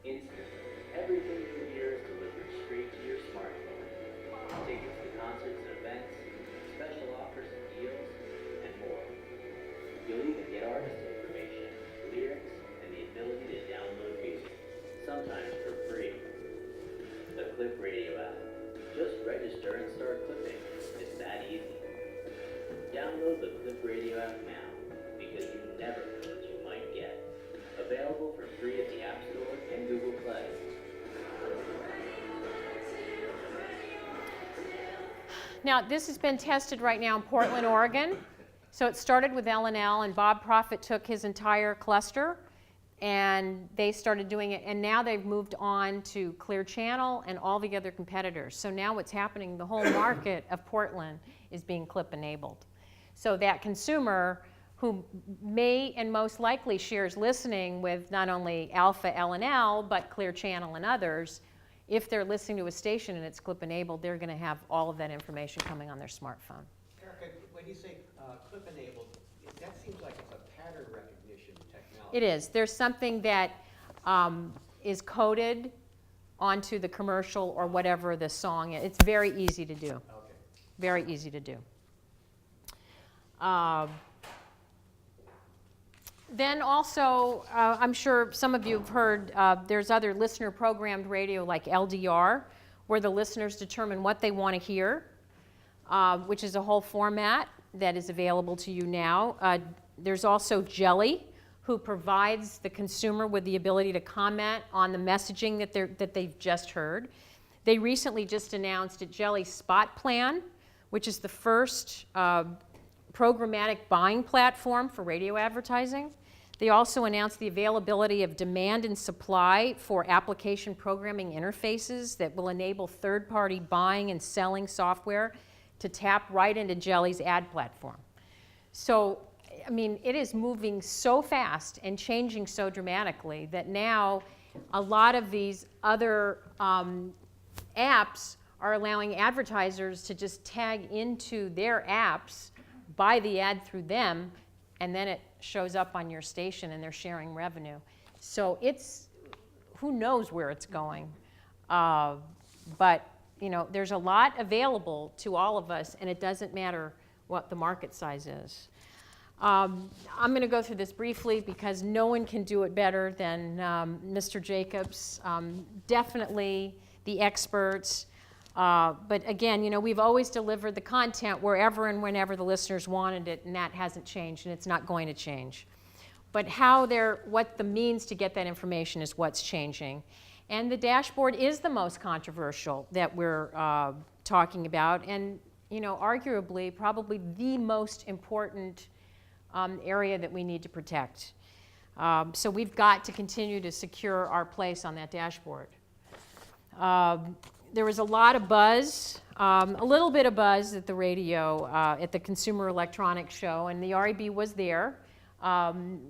Instantly, everything you hear is delivered straight to your smartphone. Tickets to concerts and events, special offers and deals, and more. You'll even get artist information, lyrics, and the ability to download music, sometimes for free. The Clip Radio app. Just register and start clipping. It's that easy. Download the Clip Radio app now, because you never know what you might get. Available for free at the App Store and Google Play. Now, this has been tested right now in Portland, Oregon. So it started with L&L, and Bob Profit took his entire cluster, and they started doing it, and now they've moved on to Clear Channel and all the other competitors. So now what's happening, the whole market of Portland is being Clip enabled. So that consumer who may and most likely shares listening with not only Alpha L&L, but Clear Channel and others, if they're listening to a station and it's Clip enabled, they're going to have all of that information coming on their smartphone. Erica, when you say clip enabled, that seems like it's a pattern recognition technology. It is. There's something that is coded onto the commercial or whatever the song is. It's very easy to do. Okay. Very easy to do. Then also, I'm sure some of you have heard, there's other listener-programmed radio like LDR, where the listeners determine what they want to hear, which is a whole format that is available to you now. There's also Jelly, who provides the consumer with the ability to comment on the messaging that they've just heard. They recently just announced a Jelly Spot plan, which is the first programmatic buying platform for radio advertising. They also announced the availability of demand and supply for application programming interfaces that will enable third-party buying and selling software to tap right into Jelly's ad platform. So, I mean, it is moving so fast and changing so dramatically that now a lot of these other apps are allowing advertisers to just tag into their apps, buy the ad through them, and then it shows up on your station and they're sharing revenue. So it's, who knows where it's going. But, you know, there's a lot available to all of us, and it doesn't matter what the market size is. I'm going to go through this briefly because no one can do it better than Mr. Jacobs. Definitely the experts. But again, you know, we've always delivered the content wherever and whenever the listeners wanted it, and that hasn't changed, and it's not going to change. But what the means to get that information is what's changing. And the dashboard is the most controversial that we're talking about, and, you know, arguably probably the most important area that we need to protect. So we've got to continue to secure our place on that dashboard. There was a lot of buzz, a little bit of buzz at the radio, at the Consumer Electronics Show, and the REB was there.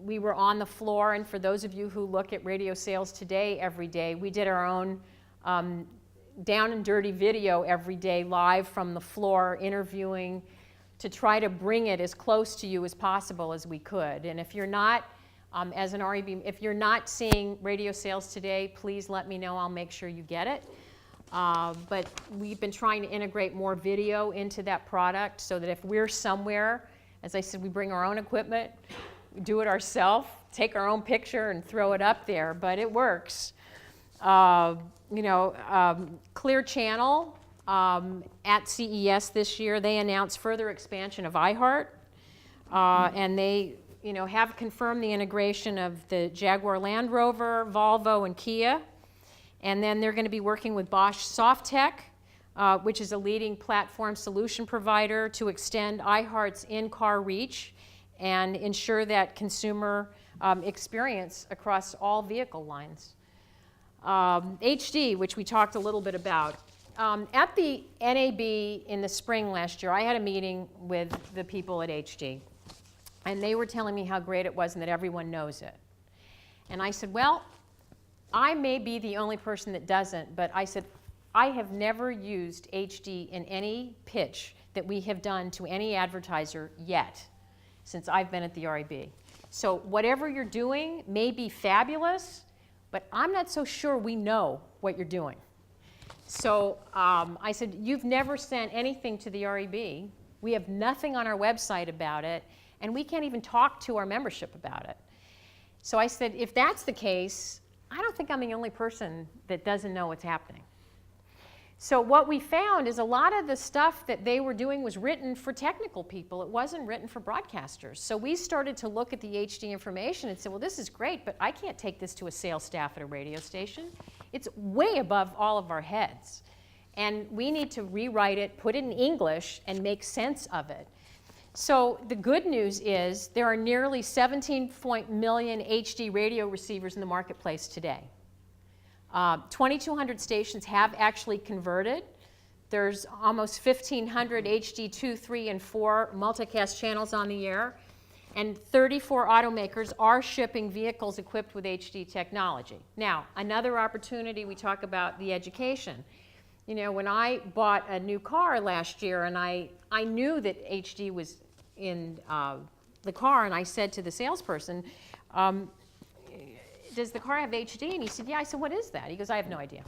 We were on the floor, and for those of you who look at Radio Sales Today every day, we did our own down and dirty video every day, live from the floor, interviewing, to try to bring it as close to you as possible as we could. And if you're not, as an REB, if you're not seeing Radio Sales Today, please let me know. I'll make sure you get it. But we've been trying to integrate more video into that product so that if we're somewhere, as I said, we bring our own equipment, we do it ourselves, take our own picture and throw it up there, but it works. You know, Clear Channel at CES this year, they announced further expansion of iHeart, and they, you know, have confirmed the integration of the Jaguar Land Rover, Volvo, and Kia. And then they're going to be working with Bosch Softech, which is a leading platform solution provider, to extend iHeart's in-car reach and ensure that consumer experience across all vehicle lines. HD, which we talked a little bit about. At the NAB in the spring last year, I had a meeting with the people at HD, and they were telling me how great it was and that everyone knows it. And I said, well, I may be the only person that doesn't, but I said, I have never used HD in any pitch that we have done to any advertiser yet since I've been at the REB. So whatever you're doing may be fabulous, but I'm not so sure we know what you're doing. So I said, you've never sent anything to the REB. We have nothing on our website about it, and we can't even talk to our membership about it. So I said, if that's the case, I don't think I'm the only person that doesn't know what's happening. So what we found is a lot of the stuff that they were doing was written for technical people. It wasn't written for broadcasters. So we started to look at the HD information and said, well, this is great, but I can't take this to a sales staff at a radio station. It's way above all of our heads. And we need to rewrite it, put it in English, and make sense of it. So the good news is there are nearly 17 million HD radio receivers in the marketplace today. 2,200 stations have actually converted. There's almost 1,500 HD 2, 3, and 4 multicast channels on the air. And 34 automakers are shipping vehicles equipped with HD technology. Now, another opportunity, we talk about the education. You know, when I bought a new car last year, and I knew that HD was in the car, and I said to the salesperson, does the car have HD? And he said, yeah. I said, what is that? He goes, I have no idea.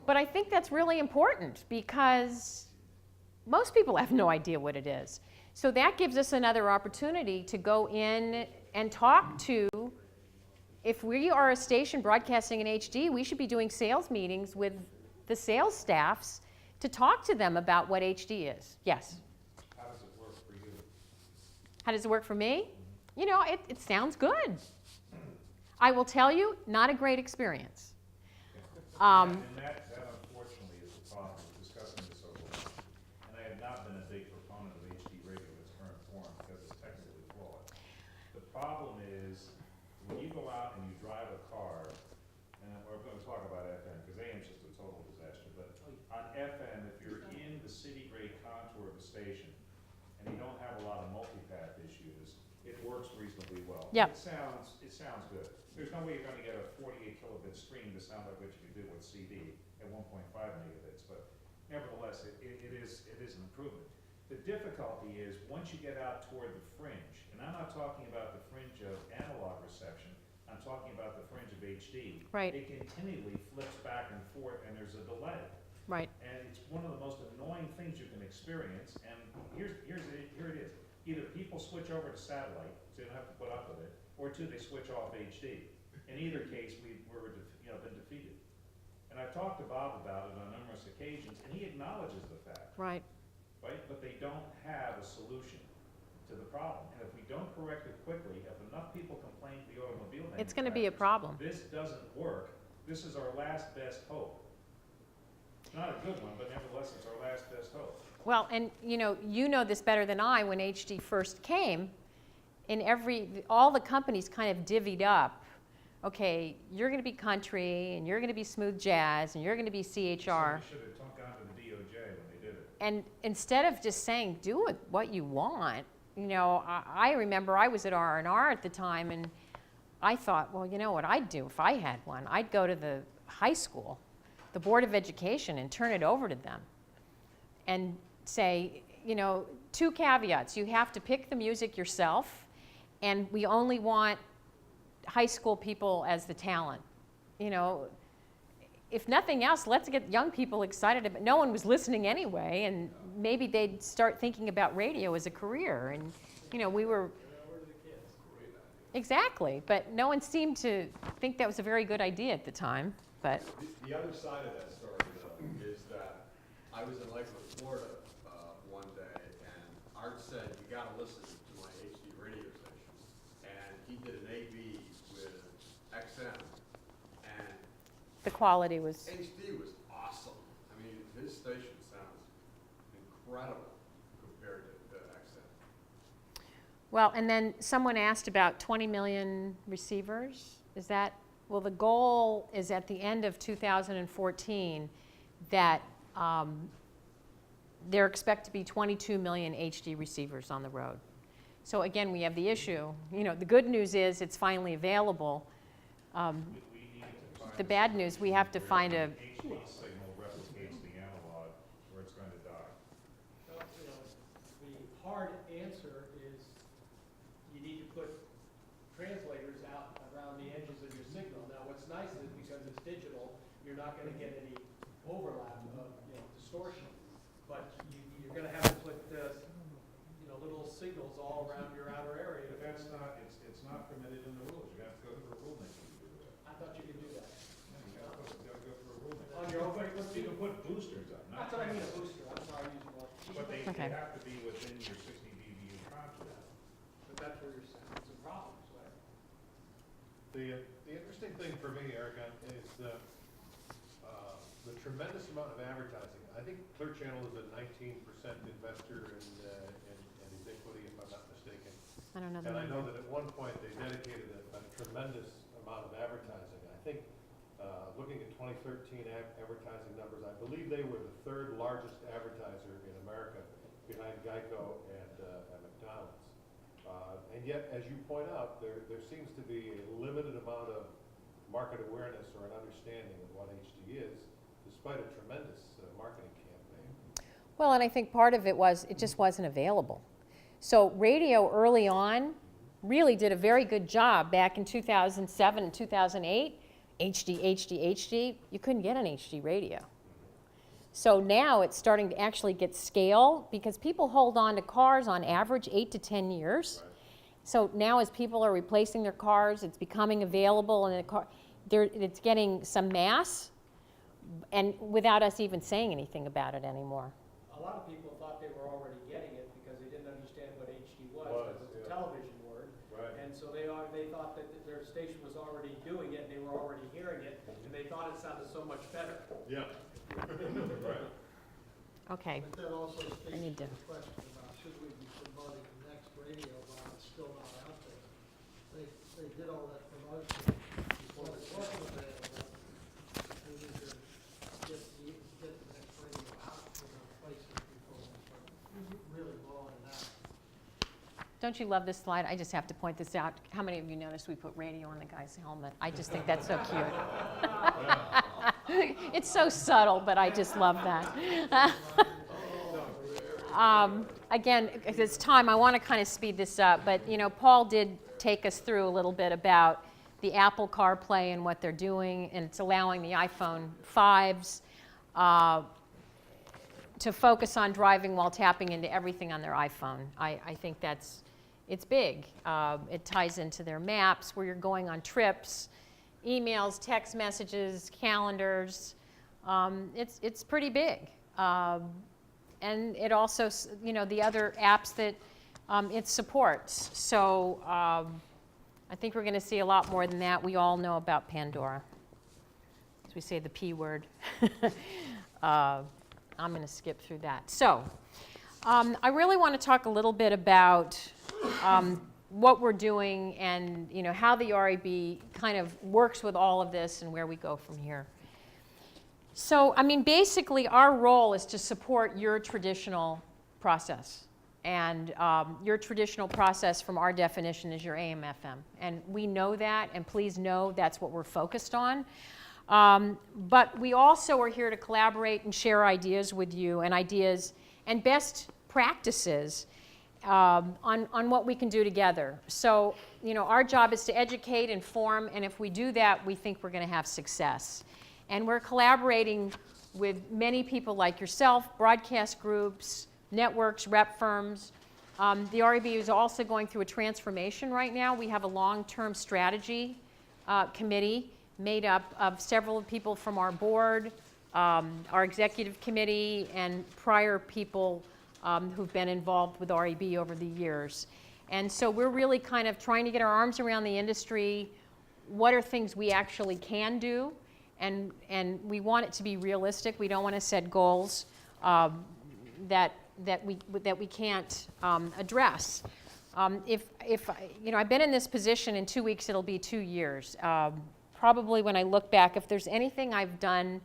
But I think that's really important because most people have no idea what it is. So that gives us another opportunity to go in and talk to, if we are a station broadcasting in HD, we should be doing sales meetings with the sales staffs to talk to them about what HD is. Yes? How does it work for you? How does it work for me? You know, it sounds good. I will tell you, not a great experience. And that unfortunately is the problem problem is, when you go out and you drive a car, and we're gonna talk about FM, because AM's just a total disaster, but on FM, if you're in the city grade contour of a station, and you don't have a lot of multipath issues, it works reasonably well. Yep. It sounds good. There's no way you're gonna get a 48 kilobit stream to sound like what you could do with CD at 1.5 megabits, but nevertheless, it is an improvement. The difficulty is, once you get out toward the fringe, and I'm not talking about the fringe of analog reception, I'm talking about the fringe of HD. Right. It continually flips back and forth, and there's a delay. Right. And it's one of the most annoying things you can experience, and here it is. Either people switch over to satellite, so you don't have to put up with it, or two, they switch off HD. In either case, we're been defeated. And I've talked to Bob about it on numerous occasions, and he acknowledges the fact. Right. Right, but they don't have a solution to the problem. And if we don't correct it quickly, if enough people complain to the automobile manufacturers, It's going to be a problem. this doesn't work, this is our last best hope. It's not a good one, but nevertheless, it's our last best hope. Well, and you know this better than I. When HD first came, all the companies kind of divvied up. Okay, you're going to be country, and you're going to be smooth jazz, and you're going to be CHR. So we should have gone to the DOJ when they did it. And instead of just saying, do it what you want, I remember I was at R&R at the time, and I thought, well, you know what I'd do if I had one? I'd go to the high school, the Board of Education, and turn it over to them and say, two caveats. You have to pick the music yourself, and we only want high school people as the talent. If nothing else, let's get young people excited. But no one was listening anyway, and maybe they'd start thinking about radio as a career. And we were exactly, but no one seemed to think that was a very good idea at the time. But The other side of that story, though, is that I was in Lakewood, Florida, one day, and Art said, "You got to listen to my HD radio station," and he did an AB with XM, and the quality was HD was awesome. I mean, his station sounds incredible compared to XM. well. And then someone asked about 20 million receivers. Is that well? The goal is at the end of 2014 that there expect to be 22 million HD receivers on the road. So again, we have the issue. The good news is it's finally available. We need to find The bad news, we have to find a. HD signal replicates the analog, or it's going to die. Well, the hard answer is you need to put translators out around the edges of your signal. Now, what's nice is because it's digital, you're not going to get any overlap of distortion. But you're going to have to put little signals all around your outer area. But that's not, it's not permitted in the rules. You have to go through a rulemaking to do that. I thought you could do that. You gotta go through a rulemaking. On your own, You can put boosters on, not. that's what I mean, a booster. I'm sorry, using one. But they Okay. have to be within your 60 dBU contour. But that's where you're having some problems, right? The interesting thing for me, Erica, is the tremendous amount of advertising. I think Clear Channel is a 19% investor in Ubiquity, if I'm not mistaken. I don't know the And I know number. that at one point they dedicated a tremendous amount of advertising. I think, looking at 2013 advertising numbers, I believe they were the third largest advertiser in America behind Geico and McDonald's. And yet, as you point out, there seems to be a limited amount of market awareness or an understanding of what HD is, despite a tremendous marketing campaign. Well, and I think part of it was it just wasn't available. So radio early on really did a very good job back in 2007 and 2008. HD. You couldn't get an HD radio. So now it's starting to actually get scale because people hold on to cars on average 8 to 10 years. Right. So now as people are replacing their cars, it's becoming available and it's getting some mass and without us even saying anything about it anymore. A lot of people thought they were already getting it because they didn't understand what HD was, Was, because it's a yeah. television word. Right. And so they thought that their station was already doing it, and they were already hearing it, and they thought it sounded so much better. Yeah. Right. Okay. But that also speaks need to to- the question about should we be promoting the next radio while it's still not out there? they did all that promotion, when it wasn't available, we need to get the next radio out to those places before we start really blowing it out. Don't you love this slide? I just have to point this out. How many of you noticed we put radio on the guy's helmet? I just think that's so cute. It's so subtle, but I just love that. Again, if it's time, I want to kind of speed this up, but Paul did take us through a little bit about the Apple CarPlay and what they're doing, and it's allowing the iPhone 5s to focus on driving while tapping into everything on their iPhone. I think it's big. It ties into their maps, where you're going on trips, emails, text messages, calendars. It's pretty big. And it also, the other apps that it supports. So I think we're going to see a lot more than that. We all know about Pandora, as we say the P word. I'm going to skip through that. So I really want to talk a little bit about what we're doing and how the RAB kind of works with all of this and where we go from here. So, basically our role is to support your traditional process. And your traditional process, from our definition, is your AM/FM. And we know that, and please know that's what we're focused on. But we also are here to collaborate and share ideas with you, and ideas and best practices on what we can do together. So, our job is to educate, inform, and if we do that, we think we're going to have success. And we're collaborating with many people like yourself, broadcast groups, networks, rep firms. The RAB is also going through a transformation right now. We have a long-term strategy committee made up of several people from our board, our executive committee, and prior people who've been involved with RAB over the years. And so we're really kind of trying to get our arms around the industry. What are things we actually can do? And we want it to be realistic. We don't want to set goals that we can't address. I've been in this position. In 2 weeks, it'll be 2 years. Probably when I look back, if there's anything I've done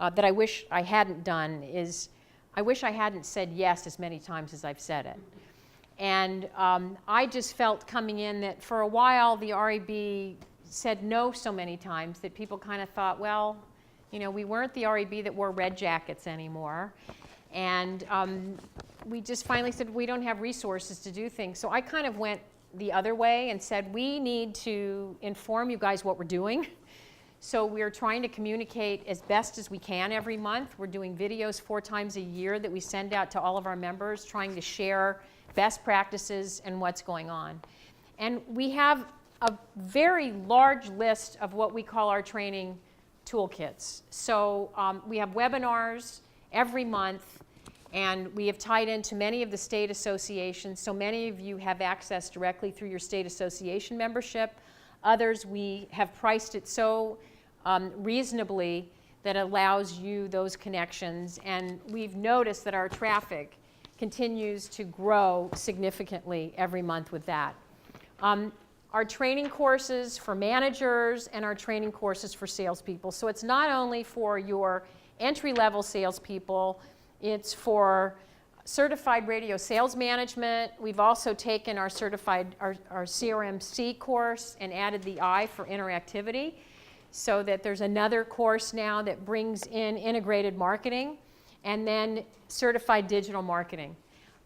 that I wish I hadn't done, is I wish I hadn't said yes as many times as I've said it. And I just felt coming in that for a while the RAB said no so many times that people kind of thought, well, we weren't the RAB that wore red jackets anymore. And we just finally said, we don't have resources to do things. So I kind of went the other way and said, we need to inform you guys what we're doing. So we're trying to communicate as best as we can every month. We're doing videos 4 times a year that we send out to all of our members, trying to share best practices and what's going on. And we have a very large list of what we call our training toolkits. So we have webinars every month, and we have tied into many of the state associations. So many of you have access directly through your state association membership. Others, we have priced it so reasonably that allows you those connections. And we've noticed that our traffic continues to grow significantly every month with that. Our training courses for managers and our training courses for salespeople. So it's not only for your entry-level salespeople, it's for certified radio sales management. We've also taken our CRMC course and added the I for interactivity, so that there's another course now that brings in integrated marketing, and then certified digital marketing.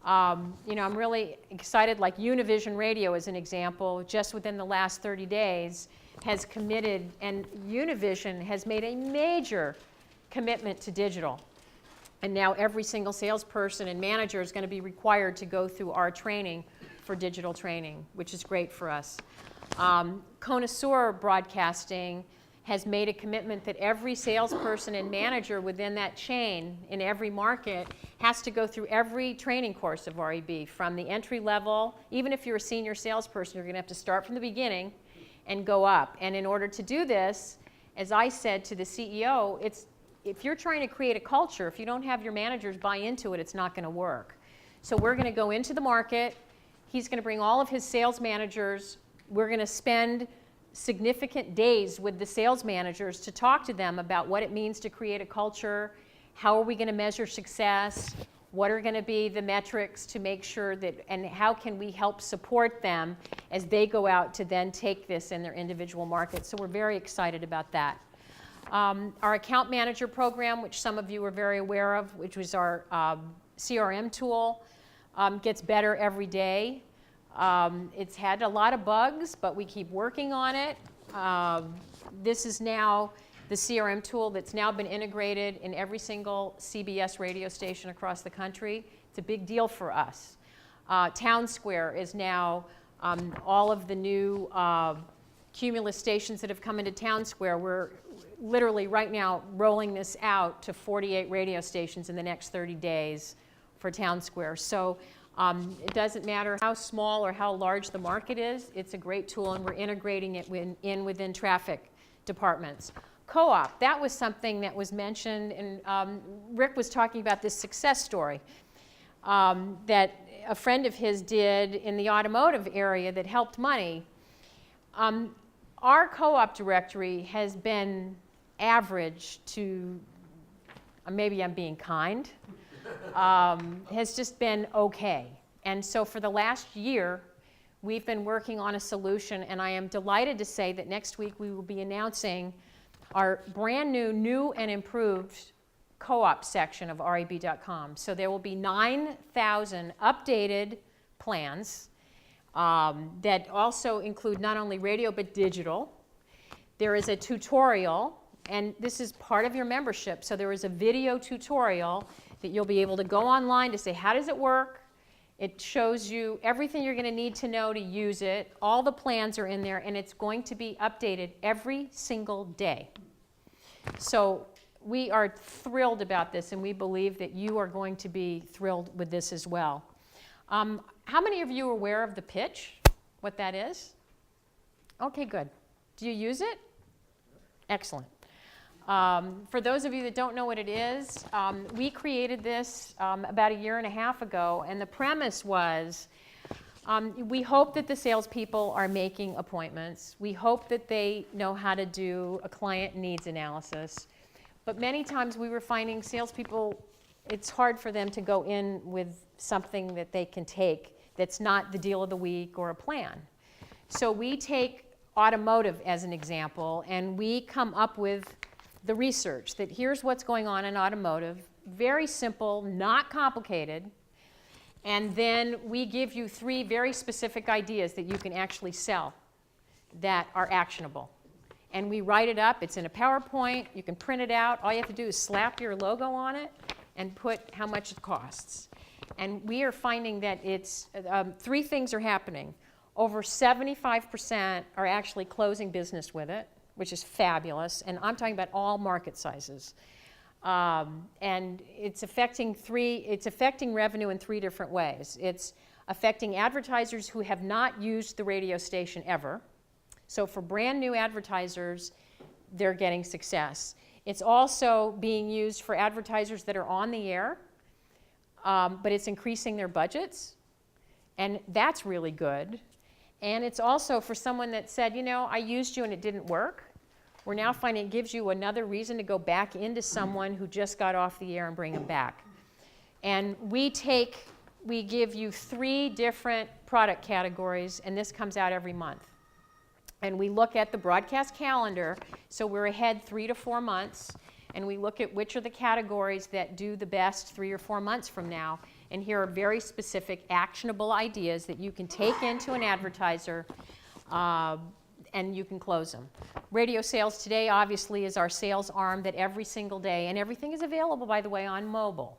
I'm really excited, like Univision Radio as an example, just within the last 30 days has committed, and Univision has made a major commitment to digital. And now every single salesperson and manager is going to be required to go through our training for digital training, which is great for us. Connoisseur Broadcasting has made a commitment that every salesperson and manager within that chain in every market has to go through every training course of RAB, from the entry level. Even if you're a senior salesperson, you're going to have to start from the beginning and go up. And in order to do this, as I said to the CEO, if you're trying to create a culture, if you don't have your managers buy into it, it's not going to work. So we're going to go into the market. He's going to bring all of his sales managers We're going to spend significant days with the sales managers to talk to them about what it means to create a culture, how are we going to measure success, what are going to be the metrics to make sure that, and how can we help support them as they go out to then take this in their individual markets. So we're very excited about that. Our account manager program, which some of you are very aware of, which was our CRM tool, gets better every day. It's had a lot of bugs, but we keep working on it. This is now the CRM tool that's now been integrated in every single CBS radio station across the country. It's a big deal for us. Town Square is now all of the new Cumulus stations that have come into Town Square. We're literally right now rolling this out to 48 radio stations in the next 30 days for Town Square. So it doesn't matter how small or how large the market is, it's a great tool, and we're integrating it within traffic departments. Co-op, that was something that was mentioned, and Rick was talking about this success story that a friend of his did in the automotive area that helped money. Our co-op directory has been average to, maybe I'm being kind, has just been okay. And so for the last year, we've been working on a solution, and I am delighted to say that next week we will be announcing our brand new and improved co-op section of reb.com. So there will be 9,000 updated plans that also include not only radio but digital. There is a tutorial, and this is part of your membership. So there is a video tutorial that you'll be able to go online to say, how does it work? It shows you everything you're going to need to know to use it. All the plans are in there, and it's going to be updated every single day. So we are thrilled about this, and we believe that you are going to be thrilled with this as well. How many of you are aware of the pitch, what that is? Okay, good. Do you use it? Excellent. For those of you that don't know what it is, we created this about 1.5 years ago, and the premise was we hope that the salespeople are making appointments. We hope that they know how to do a client needs analysis. But many times we were finding salespeople, it's hard for them to go in with something that they can take that's not the deal of the week or a plan. So we take automotive as an example, and we come up with the research that here's what's going on in automotive, very simple, not complicated, and then we give you 3 very specific ideas that you can actually sell that are actionable. And we write it up, it's in a PowerPoint, you can print it out, all you have to do is slap your logo on it and put how much it costs. And we are finding that it's, 3 things are happening. Over 75% are actually closing business with it, which is fabulous, and I'm talking about all market sizes. And it's affecting revenue in 3 different ways. It's affecting advertisers who have not used the radio station ever. So for brand new advertisers, they're getting success. It's also being used for advertisers that are on the air, but it's increasing their budgets, and that's really good. And it's also for someone that said, you know, I used you and it didn't work. We're now finding it gives you another reason to go back into someone who just got off the air and bring them back. And we give you 3 different product categories, and this comes out every month. And we look at the broadcast calendar, so we're ahead 3 to 4 months, and we look at which are the categories that do the best 3 or 4 months from now. And here are very specific, actionable ideas that you can take into an advertiser, and you can close them. Radio Sales Today, obviously, is our sales arm that every single day, and everything is available, by the way, on mobile.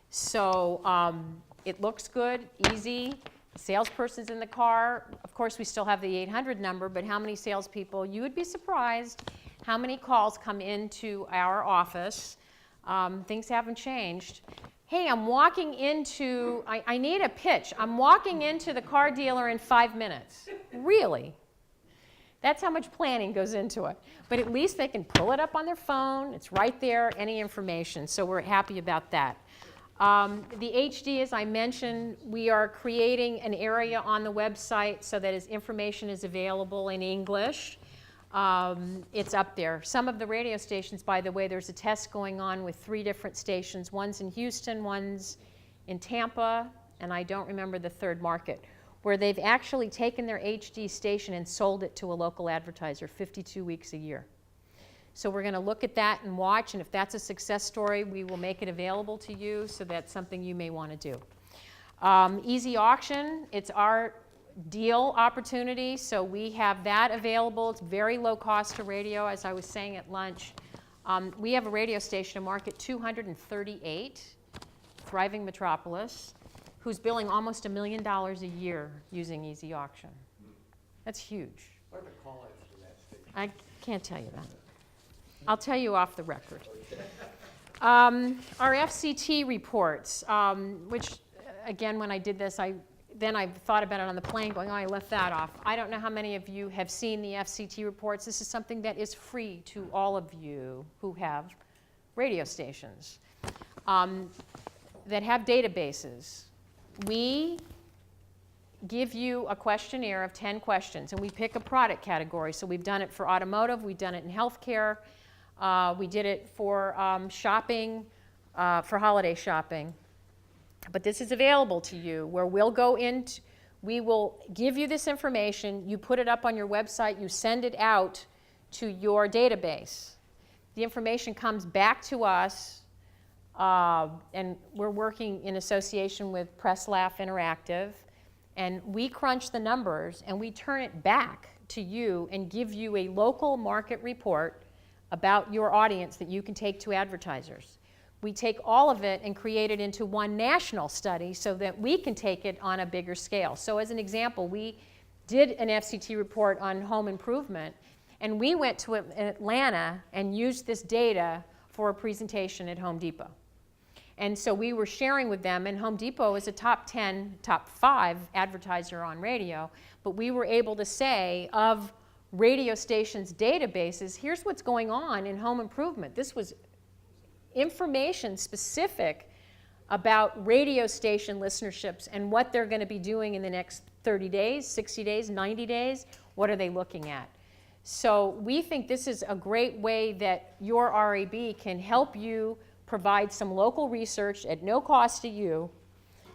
So it looks good, easy. The salesperson's in the car. Of course, we still have the 800 number, but how many salespeople? You would be surprised how many calls come into our office. Things haven't changed. Hey, I'm walking into, I need a pitch. I'm walking into the car dealer in 5 minutes. Really? That's how much planning goes into it. But at least they can pull it up on their phone. It's right there, any information. So we're happy about that. The HD, as I mentioned, we are creating an area on the website so that as information is available in English, it's up there. Some of the radio stations, by the way, there's a test going on with 3 different stations. One's in Houston, one's in Tampa, and I don't remember the third market, where they've actually taken their HD station and sold it to a local advertiser 52 weeks a year. So we're going to look at that and watch, and if that's a success story, we will make it available to you, so that's something you may want to do. Easy auction, it's our deal opportunity, so we have that available. It's very low cost to radio, as I was saying at lunch. We have a radio station in Market 238, thriving metropolis, who's billing almost $1 million a year using Easy Auction. That's huge. What are the call-outs for that station? I can't tell you that. I'll tell you off the record. Our FCT reports, which, again, when I did this, I thought about it on the plane going, oh, I left that off. I don't know how many of you have seen the FCT reports. This is something that is free to all of you who have radio stations that have databases. We give you a questionnaire of 10 questions, and we pick a product category. So we've done it for automotive, we've done it in healthcare, we did it for shopping, for holiday shopping. But this is available to you, where we will give you this information, you put it up on your website, you send it out to your database. The information comes back to us, and we're working in association with Press Laugh Interactive, and we crunch the numbers and we turn it back to you and give you a local market report about your audience that you can take to advertisers. We take all of it and create it into one national study so that we can take it on a bigger scale. So as an example, we did an FCT report on home improvement, and we went to Atlanta and used this data for a presentation at Home Depot. And so we were sharing with them, and Home Depot is a top 10, top 5 advertiser on radio, but we were able to say of radio stations' databases, here's what's going on in home improvement. This was information specific about radio station listenerships and what they're going to be doing in the next 30 days, 60 days, 90 days. What are they looking at? So we think this is a great way that your RAB can help you provide some local research at no cost to you,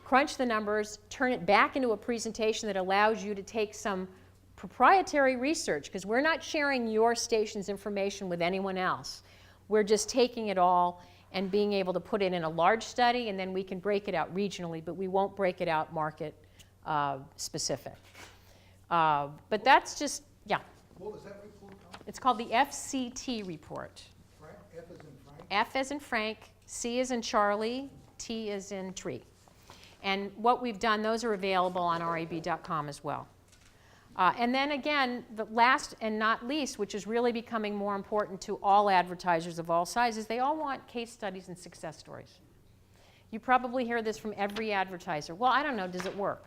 crunch the numbers, turn it back into a presentation that allows you to take some proprietary research, because we're not sharing your station's information with anyone else. We're just taking it all and being able to put it in a large study, and then we can break it out regionally, but we won't break it out market specific. But that's just, yeah. What was that report called? It's called the FCT report. Frank? F as in Frank? F as in Frank, C as in Charlie, T as in tree. And what we've done, those are available on rab.com as well. And then again, the last and not least, which is really becoming more important to all advertisers of all sizes, they all want case studies and success stories. You probably hear this from every advertiser. Well, I don't know, does it work?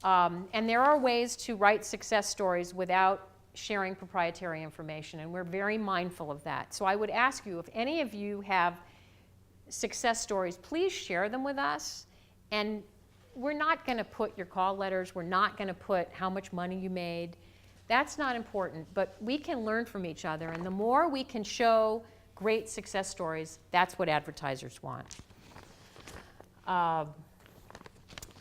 And there are ways to write success stories without sharing proprietary information, and we're very mindful of that. So I would ask you, if any of you have success stories, please share them with us. And we're not going to put your call letters, we're not going to put how much money you made. That's not important, but we can learn from each other, and the more we can show great success stories, that's what advertisers want.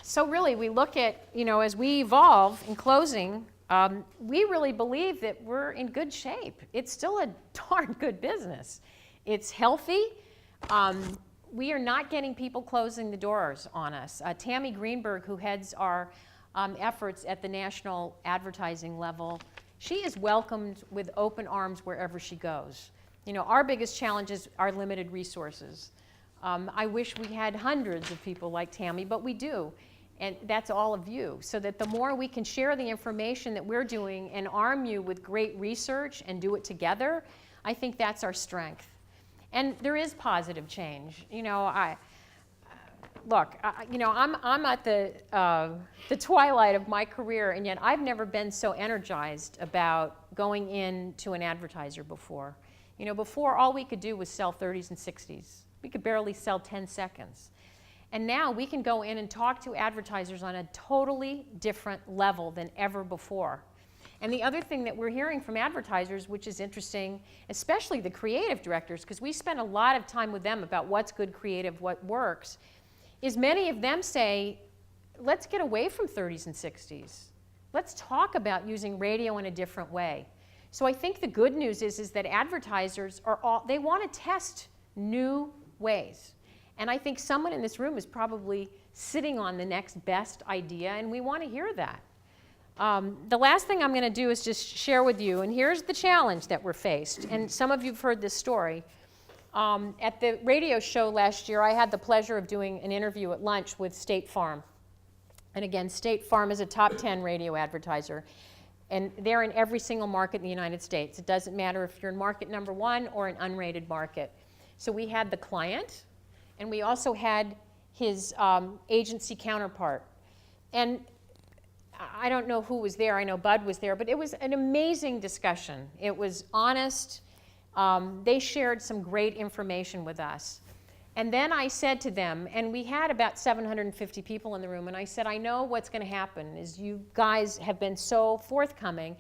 So really, we look at, as we evolve, in closing, we really believe that we're in good shape. It's still a darn good business. It's healthy. We are not getting people closing the doors on us. Tammy Greenberg, who heads our efforts at the national advertising level, she is welcomed with open arms wherever she goes. Our biggest challenge is our limited resources. I wish we had hundreds of people like Tammy, but we do. And that's all of you, so that the more we can share the information that we're doing and arm you with great research and do it together, I think that's our strength. And there is positive change. I'm at the twilight of my career, and yet I've never been so energized about going into an advertiser before. Before all we could do was sell 30s and 60s. We could barely sell 10 seconds. And now we can go in and talk to advertisers on a totally different level than ever before. And the other thing that we're hearing from advertisers, which is interesting, especially the creative directors, because we spend a lot of time with them about what's good creative, what works, is many of them say, let's get away from 30s and 60s. Let's talk about using radio in a different way. So I think the good news is that advertisers they want to test new ways. And I think someone in this room is probably sitting on the next best idea, and we want to hear that. The last thing I'm going to do is just share with you, and here's the challenge that we're faced, and some of you have heard this story. At the radio show last year, I had the pleasure of doing an interview at lunch with State Farm. And again, State Farm is a top 10 radio advertiser, and they're in every single market in the United States. It doesn't matter if you're in market number 1 or an unrated market. So we had the client, and we also had his agency counterpart. And I don't know who was there. I know Bud was there, but it was an amazing discussion. It was honest. They shared some great information with us. And then I said to them, and we had about 750 people in the room, and I said, I know what's going to happen is you guys have been so forthcoming.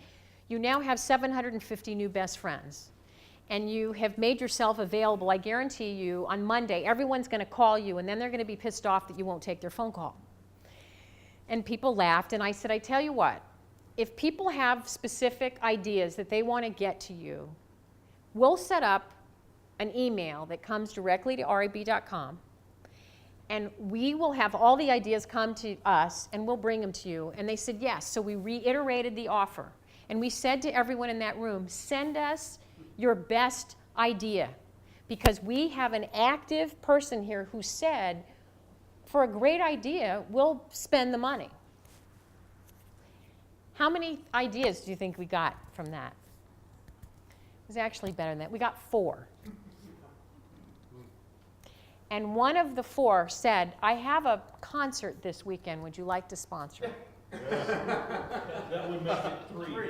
You now have 750 new best friends. And you have made yourself available. I guarantee you, on Monday, everyone's going to call you, and then they're going to be pissed off that you won't take their phone call. And people laughed, and I said, I tell you what, if people have specific ideas that they want to get to you, we'll set up an email that comes directly to rab.com, and we will have all the ideas come to us, and we'll bring them to you. And they said yes, so we reiterated the offer. And we said to everyone in that room, send us your best idea, because we have an active person here who said, for a great idea, we'll spend the money. How many ideas do you think we got from that? It was actually better than that. We got 4. And one of the 4 said, I have a concert this weekend. Would you like to sponsor it? That would make it 3.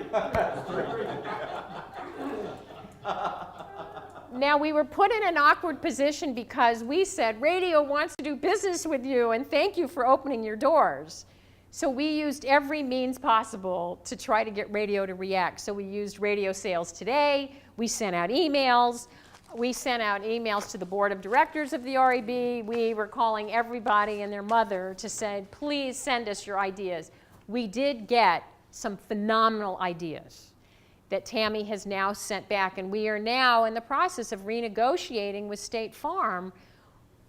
Now, we were put in an awkward position because we said, radio wants to do business with you, and thank you for opening your doors. So we used every means possible to try to get radio to react. So we used Radio Sales Today. We sent out emails. We sent out emails to the board of directors of the RAB. We were calling everybody and their mother to say, please send us your ideas. We did get some phenomenal ideas that Tammy has now sent back, and we are now in the process of renegotiating with State Farm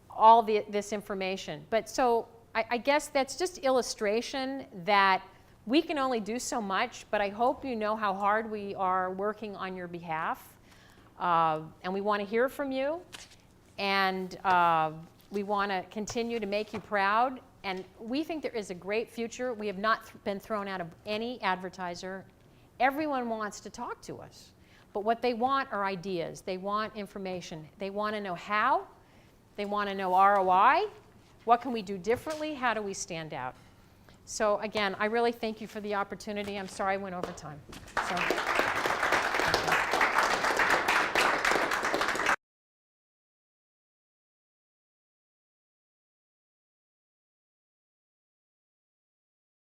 all this information. But so I guess that's just illustration that we can only do so much, but I hope you know how hard we are working on your behalf. And we want to hear from you, and we want to continue to make you proud. And we think there is a great future. We have not been thrown out of any advertiser. Everyone wants to talk to us. But what they want are ideas. They want information. They want to know how. They want to know ROI. What can we do differently? How do we stand out? So again, I really thank you for the opportunity. I'm sorry I went over time. So.